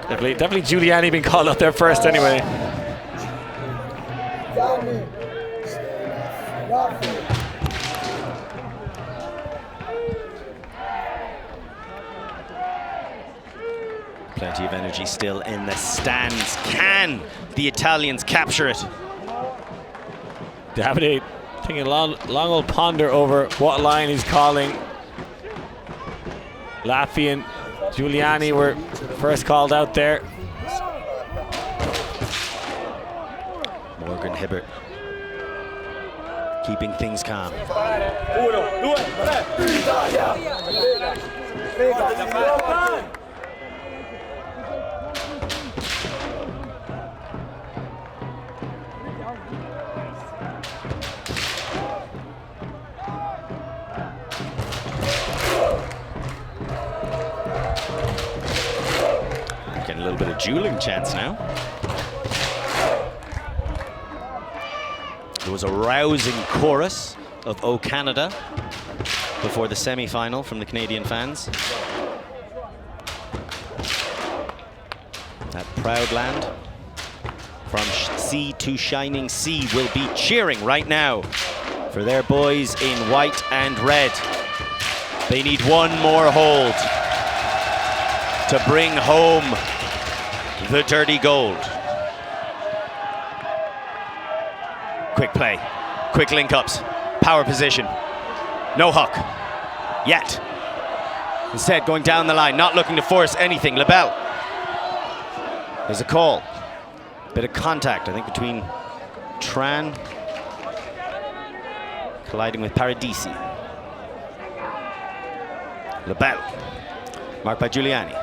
Definitely Giuliani being called out there first anyway. Plenty of energy still in the stands. Can the Italians capture it? Davide taking a long old ponder over what line he's calling. Laffi and Giuliani were first called out there. Morgan Hibbert keeping things calm. Getting a little bit of dueling chance now. There was a rousing chorus of "O Canada" before the semi-final from the Canadian fans. That proud land from sea to shining sea will be cheering right now for their boys in white and red. They need one more hold to bring home the dirty gold. Quick play, quick link-ups, power position. No hook, yet. Instead, going down the line, not looking to force anything. Lebel. There's a call. Bit of contact, I think, between Tran colliding with Paradisi. Lebel. Marked by Giuliani.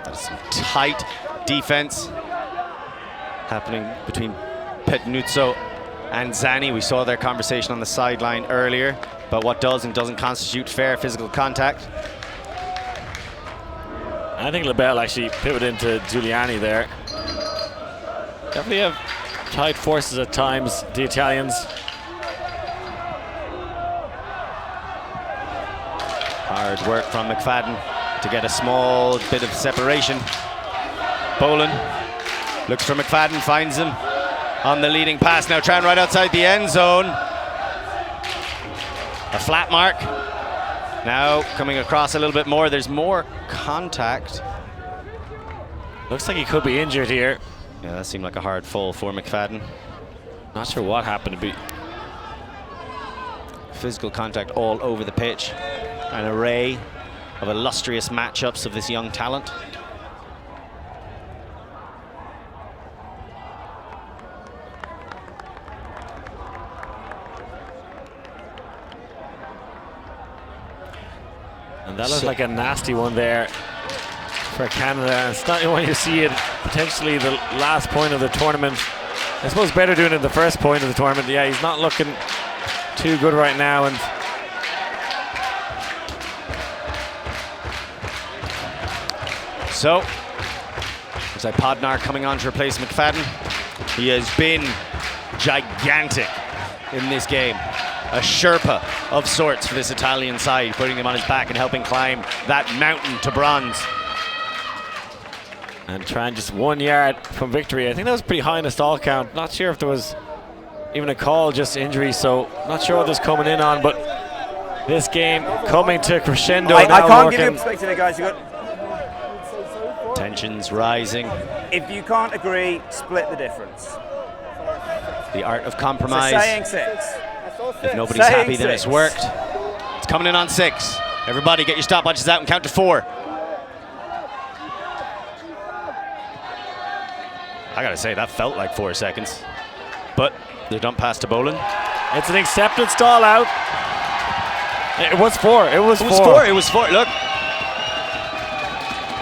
That's some tight defense happening between Petnuzzo and Zani. We saw their conversation on the sideline earlier about what does and doesn't constitute fair physical contact. I think Lebel actually pivoted into Giuliani there. Definitely have tight forces at times, the Italians. Hard work from McFadden to get a small bit of separation. Boland looks for McFadden, finds him on the leading pass. Now Tran right outside the end zone. A flat mark. Now coming across a little bit more. There's more contact. Looks like he could be injured here. Yeah, that seemed like a hard fall for McFadden. Not sure what happened to be. Physical contact all over the pitch. An array of illustrious matchups of this young talent. And that looks like a nasty one there for Canada. It's not when you see it potentially the last point of the tournament. I suppose better doing it the first point of the tournament. Yeah, he's not looking too good right now. And so, looks like Podnar coming on to replace McFadden. He has been gigantic in this game. A Sherpa of sorts for this Italian side, putting him on his back and helping climb that mountain to bronze. And Tran just 1 yard from victory. I think that was pretty high in the stall count. Not sure if there was even a call, just injury, so not sure what this coming in on, but this game coming to crescendo. I can't give you a perspective here, guys. You got tensions rising. If you can't agree, split the difference. The art of compromise. So saying 6. If nobody's happy, then it's worked. It's coming in on 6. Everybody get your stopwatches out and count to 4. I gotta say, that felt like 4 seconds. But the dump pass to Boland. It's an accepted stall out. It was 4. It was 4. It was 4. Look.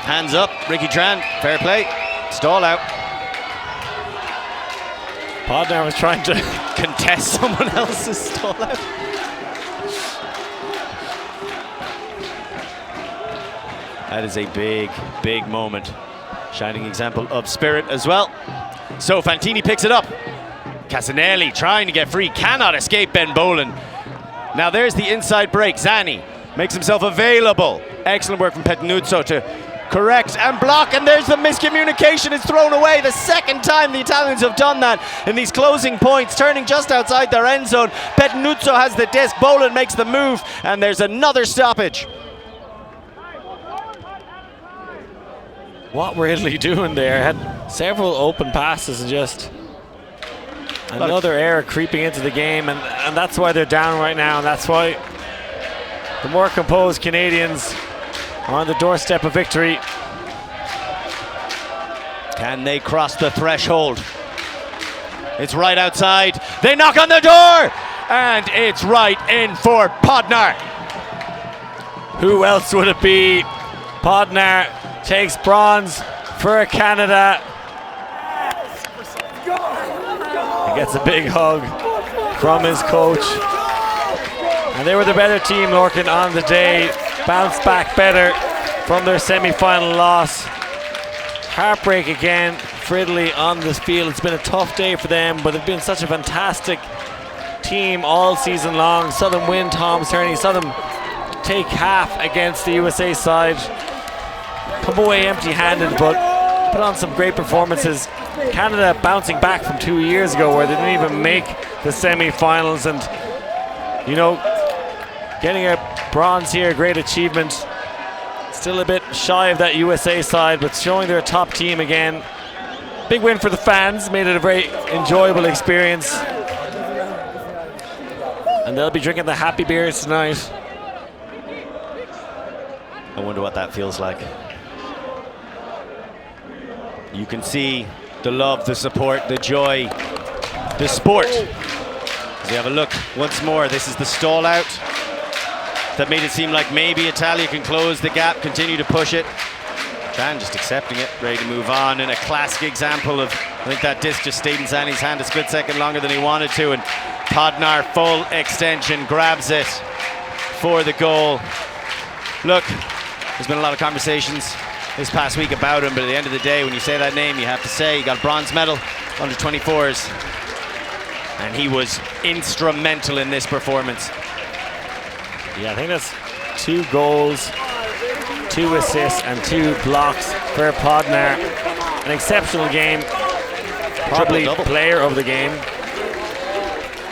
Hands up. Ricky Tran. Fair play. Stall out. Podnar was trying to contest someone else's stall out. That is a big, big moment. Shining example of spirit as well. So Fantini picks it up. Casanelli trying to get free, cannot escape Ben Boland. Now there's the inside break. Zani makes himself available. Excellent work from Petnuzzo to correct and block, and there's the miscommunication. It's thrown away. The second time the Italians have done that in these closing points, turning just outside their end zone. Petnuzzo has the disc, Boland makes the move, and there's another stoppage. What were Italy doing there? Had several open passes and just another error creeping into the game, and that's why they're down right now, and that's why the more composed Canadians are on the doorstep of victory. Can they cross the threshold? It's right outside. They knock on the door, and it's right in for Podnar. Who else would it be? Podnar takes bronze for Canada. He gets a big hug from his coach. And they were the better team, Lorcan, on the day. Bounced back better from their semi-final loss. Heartbreak again for Italy on this field. It's been a tough day for them, but they've been such a fantastic team all season long. Saw them win Tom's tourney, saw them take half against the USA side. Come away empty-handed, but put on some great performances. Canada bouncing back from 2 years ago where they didn't even make the semi-finals, and you know, getting a bronze here, great achievement. Still a bit shy of that USA side, but showing they're a top team again. Big win for the fans, made it a very enjoyable experience. And they'll be drinking the happy beers tonight. I wonder what that feels like. You can see the love, the support, the joy, the sport. As we have a look once more, this is the stall out that made it seem like maybe Italia can close the gap, continue to push it. Chan just accepting it, ready to move on, in a classic example of, I think that disc just stayed in Zanni's hand a split second longer than he wanted to, and Podnar full extension grabs it for the goal. Look, there's been a lot of conversations this past week about him, but at the end of the day, when you say that name, you have to say he got a bronze medal under 24s, and he was instrumental in this performance. Yeah, I think that's 2 goals, 2 assists and 2 blocks for Podnar. An exceptional game, probably player of the game.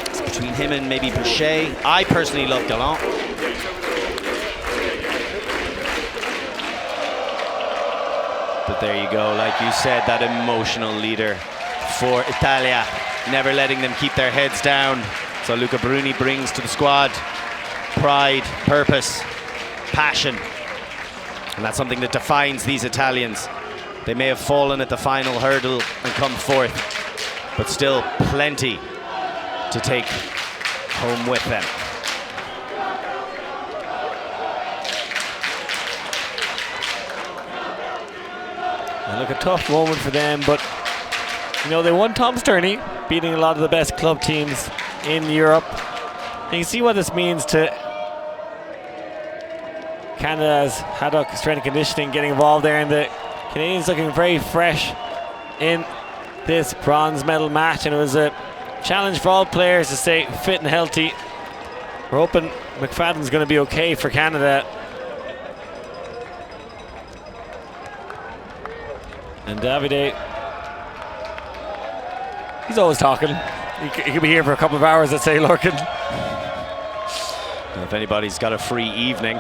It's between him and maybe Boucher. I personally love Gallant. But there you go, like you said, that emotional leader for Italia, never letting them keep their heads down. So Luca Bruni brings to the squad pride, purpose, passion. And that's something that defines these Italians. They may have fallen at the final hurdle and come fourth, but still plenty to take home with them. And look, a tough moment for them, but you know, they won Tom's tourney, beating a lot of the best club teams in Europe. And you see what this means to Canada's Haddock strength and conditioning getting involved there, and the Canadians looking very fresh in this bronze medal match, and it was a challenge for all players to stay fit and healthy. We're hoping McFadden's going to be okay for Canada. And Davide, he's always talking. He could be here for a couple of hours, let's say, Lorcan. If anybody's got a free evening,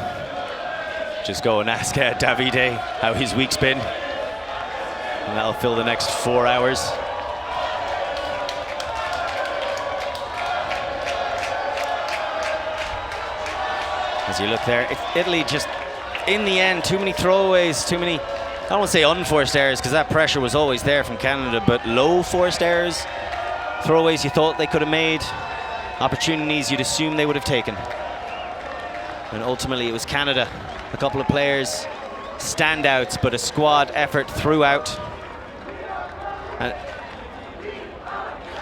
just go and ask Davide how his week's been. And that'll fill the next 4 hours. As you look there, Italy just, in the end, too many throwaways, too many, I don't want to say unforced errors, because that pressure was always there from Canada, but low forced errors, throwaways you thought they could have made, opportunities you'd assume they would have taken. And ultimately it was Canada. A couple of players, standouts, but a squad effort throughout.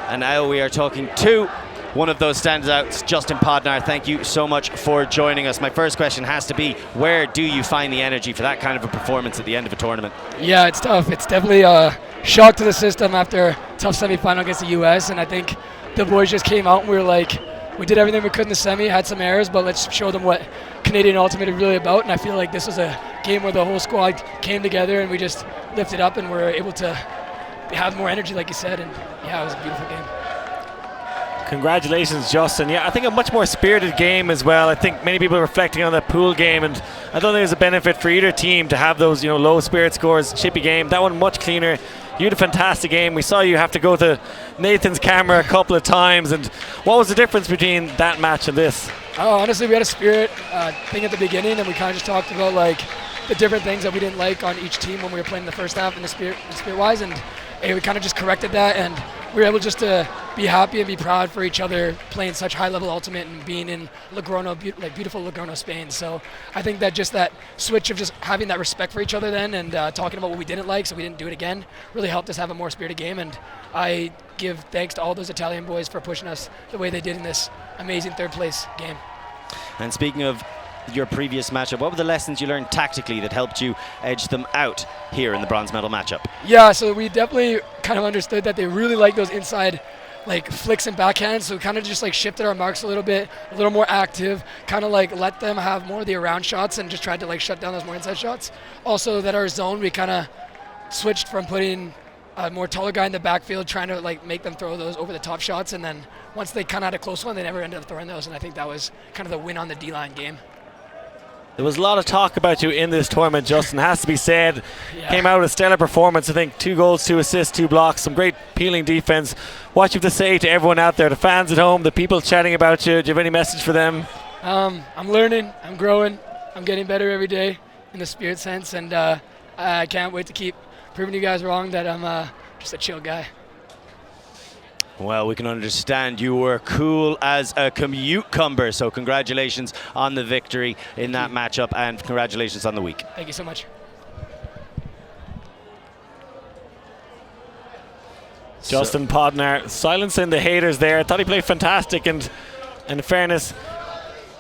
And now we are talking to one of those standouts, Justin Podnar. Thank you so much for joining us. My first question has to be, where do you find the energy for that kind of a performance at the end of a tournament? Yeah, it's tough. It's definitely a shock to the system after a tough semi-final against the US, and I think the boys just came out and we were like, we did everything we could in the semi, had some errors, but let's show them what Canadian Ultimate is really about. And I feel like this was a game where the whole squad came together and we just lifted up and were able to have more energy, like you said. And yeah, it was a beautiful game. Congratulations, Justin. Yeah, I think a much more spirited game as well. I think many people are reflecting on that pool game, and I don't think there's a benefit for either team to have those, you know, low spirit scores. Chippy game, that one much cleaner. You had a fantastic game. We saw you have to go to Nathan's camera a couple of times. And what was the difference between that match and this? Oh, honestly, we had a spirit thing at the beginning, and we kind of just talked about like the different things that we didn't like on each team when we were playing the first half in the spirit-wise, and we kind of just corrected that, and we were able just to be happy and be proud for each other playing such high-level ultimate and being in Logroño, beautiful Logroño, Spain. So I think that just that switch of just having that respect for each other then and talking about what we didn't like so we didn't do it again really helped us have a more spirited game, and I give thanks to all those Italian boys for pushing us the way they did in this amazing third-place game. And speaking of your previous matchup, what were the lessons you learned tactically that helped you edge them out here in the bronze medal matchup? Yeah, so we definitely kind of understood that they really like those inside like flicks and backhands, so we kind of just like shifted our marks a little bit, a little more active, kind of like let them have more of the around shots and just tried to like shut down those more inside shots. Also that our zone, we kind of switched from putting a more taller guy in the backfield, trying to like make them throw those over the top shots, and then once they kind of had a close one, they never ended up throwing those, and I think that was kind of the win on the D-line game. There was a lot of talk about you in this tournament, Justin, has to be said. Yeah. Came out with a stellar performance, I think 2 goals, 2 assists, 2 blocks, some great peeling defense. What you have to say to everyone out there, the fans at home, the people chatting about you, do you have any message for them? I'm learning, I'm growing, I'm getting better every day in the spirit sense, and I can't wait to keep proving you guys wrong that I'm just a chill guy. Well, we can understand you were cool as a cucumber, so congratulations on the victory in that matchup, and congratulations on the week. Thank you so much. Justin Podnar silencing the haters there. I thought he played fantastic, and in fairness,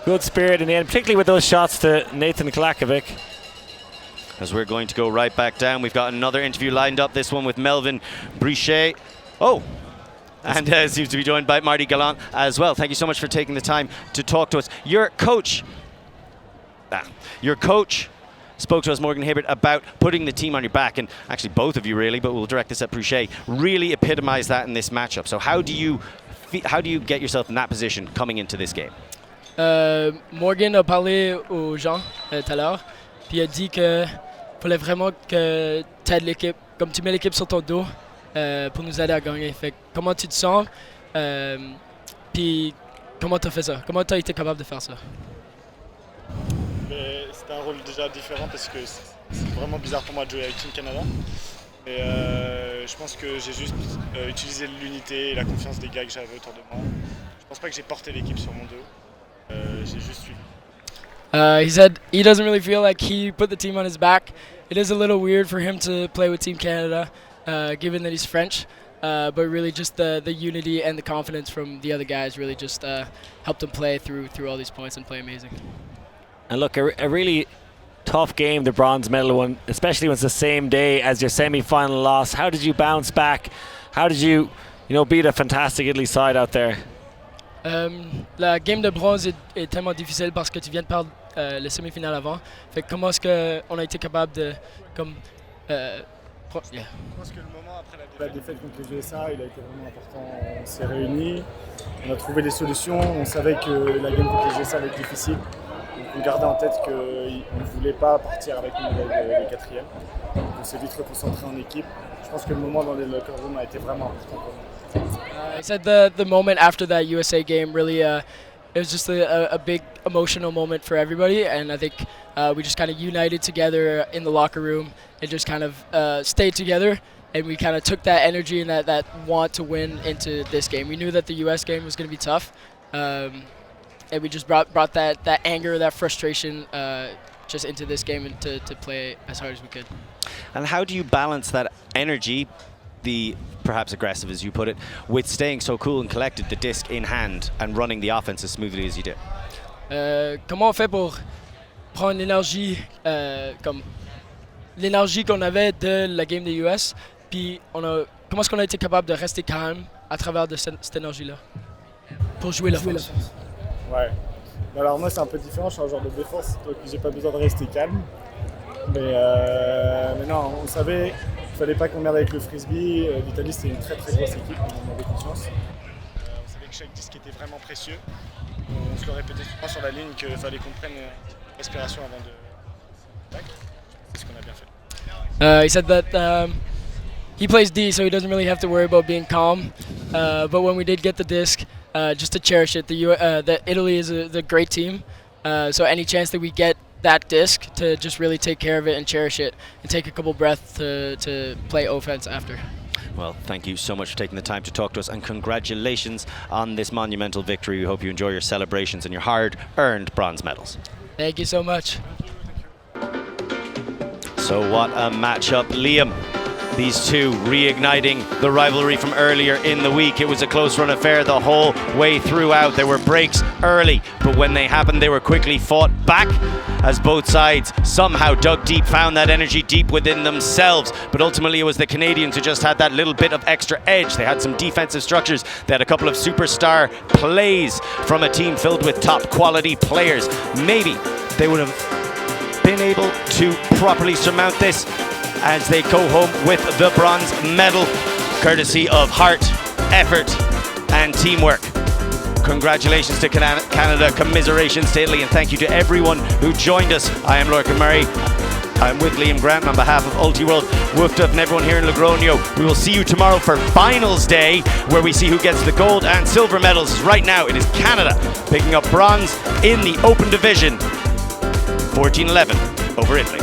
good spirit in the end, particularly with those shots to Nathan Klakovic. As we're going to go right back down, we've got another interview lined up, this one with Melvin Brichet. Oh, and seems to be joined by Marty Gallant as well. Thank you so much for taking the time to talk to us. Your coach spoke to us, Morgan Hibbert, about putting the team on your back, and actually both of you really, but we'll direct this at Brichet, really epitomized that in this matchup. So how do you get yourself in that position coming into this game? Morgan a parlé aux gens tout à l'heure, puis il a dit que fallait vraiment que tu aides l'équipe, comme tu mets l'équipe sur ton dos pour nous aider à gagner. Fait comment tu te sens, puis comment tu as fait ça? Comment tu as été capable de faire ça? C'était un rôle déjà différent parce que c'est vraiment bizarre pour moi de jouer avec Team Canada. Et je pense que j'ai juste utilisé l'unité et la confiance des gars que j'avais autour de moi. Je pense pas que j'ai porté l'équipe sur mon dos. J'ai juste suivi. He said he doesn't really feel like he put the team on his back. It is a little weird for him to play with Team Canada, given that he's French. But really just the unity and the confidence from the other guys really just helped him play through all these points and play amazing. And look, a really tough game, the bronze medal one, especially when it's the same day as your semi-final loss. How did you bounce back? How did you beat a fantastic Italy side out there? La game de bronze est tellement difficile parce que tu viens de perdre le semi-finale avant. Fait que comment est-ce qu'on a été capable de Je pense que le moment après la défaite contre les USA, il a été vraiment important. On s'est réunis, on a trouvé des solutions. On savait que la game contre les USA allait être difficile. Donc on gardait en tête qu'on ne voulait pas partir avec une médaille de quatrième. Donc on s'est vite reconcentré en équipe. Je pense que le moment dans les locker rooms a été vraiment important pour nous. He said the moment after that USA game really it was just a big emotional moment for everybody, and I think we just kind of united together in the locker room and just kind of stayed together, and we kind of took that energy and that want to win into this game. We knew that the US game was going to be tough, and we just brought that anger, that frustration just into this game and to play as hard as we could. And how do you balance that energy, the perhaps aggressive as you put it, with staying so cool and collected, the disc in hand, and running the offense as smoothly as you did? Comment on fait pour prendre l'énergie comme l'énergie qu'on avait de la game des US, puis comment est-ce qu'on a été capable de rester calme à travers de cette énergie-là pour jouer l'offense? Ouais. Alors moi c'est un peu différent, je suis un joueur de défense, donc j'ai pas besoin de rester calme. Mais non, on savait qu'il fallait pas qu'on merde avec le Frisbee. L'Italie c'était une très très grosse équipe, on en avait confiance. On savait que chaque disque était vraiment précieux. On se le répétait souvent sur la ligne qu'il fallait qu'on prenne une respiration avant de... C'est ce qu'on a bien fait. He said that he plays D, so he doesn't really have to worry about being calm. But when we did get the disc, just to cherish it, the Italy is a great team. So any chance that we get that disc, to just really take care of it and cherish it and take a couple breaths to play offense after. Well, thank you so much for taking the time to talk to us, and congratulations on this monumental victory. We hope you enjoy your celebrations and your hard-earned bronze medals. Thank you so much. So what a matchup, Liam. These two reigniting the rivalry from earlier in the week. It was a close run affair the whole way throughout. There were breaks early, but when they happened, they were quickly fought back as both sides somehow dug deep, found that energy deep within themselves. But ultimately, it was the Canadians who just had that little bit of extra edge. They had some defensive structures. They had a couple of superstar plays from a team filled with top quality players. Maybe they would have been able to properly surmount this as they go home with the bronze medal, courtesy of heart, effort, and teamwork. Congratulations to Canada, commiserations to Italy, and thank you to everyone who joined us. I am Lorcan Murray. I'm with Liam Grant on behalf of Ultiworld, Woofed Up, and everyone here in Logroño. We will see you tomorrow for finals day, where we see who gets the gold and silver medals. Right now, it is Canada picking up bronze in the open division, 14-11 over Italy.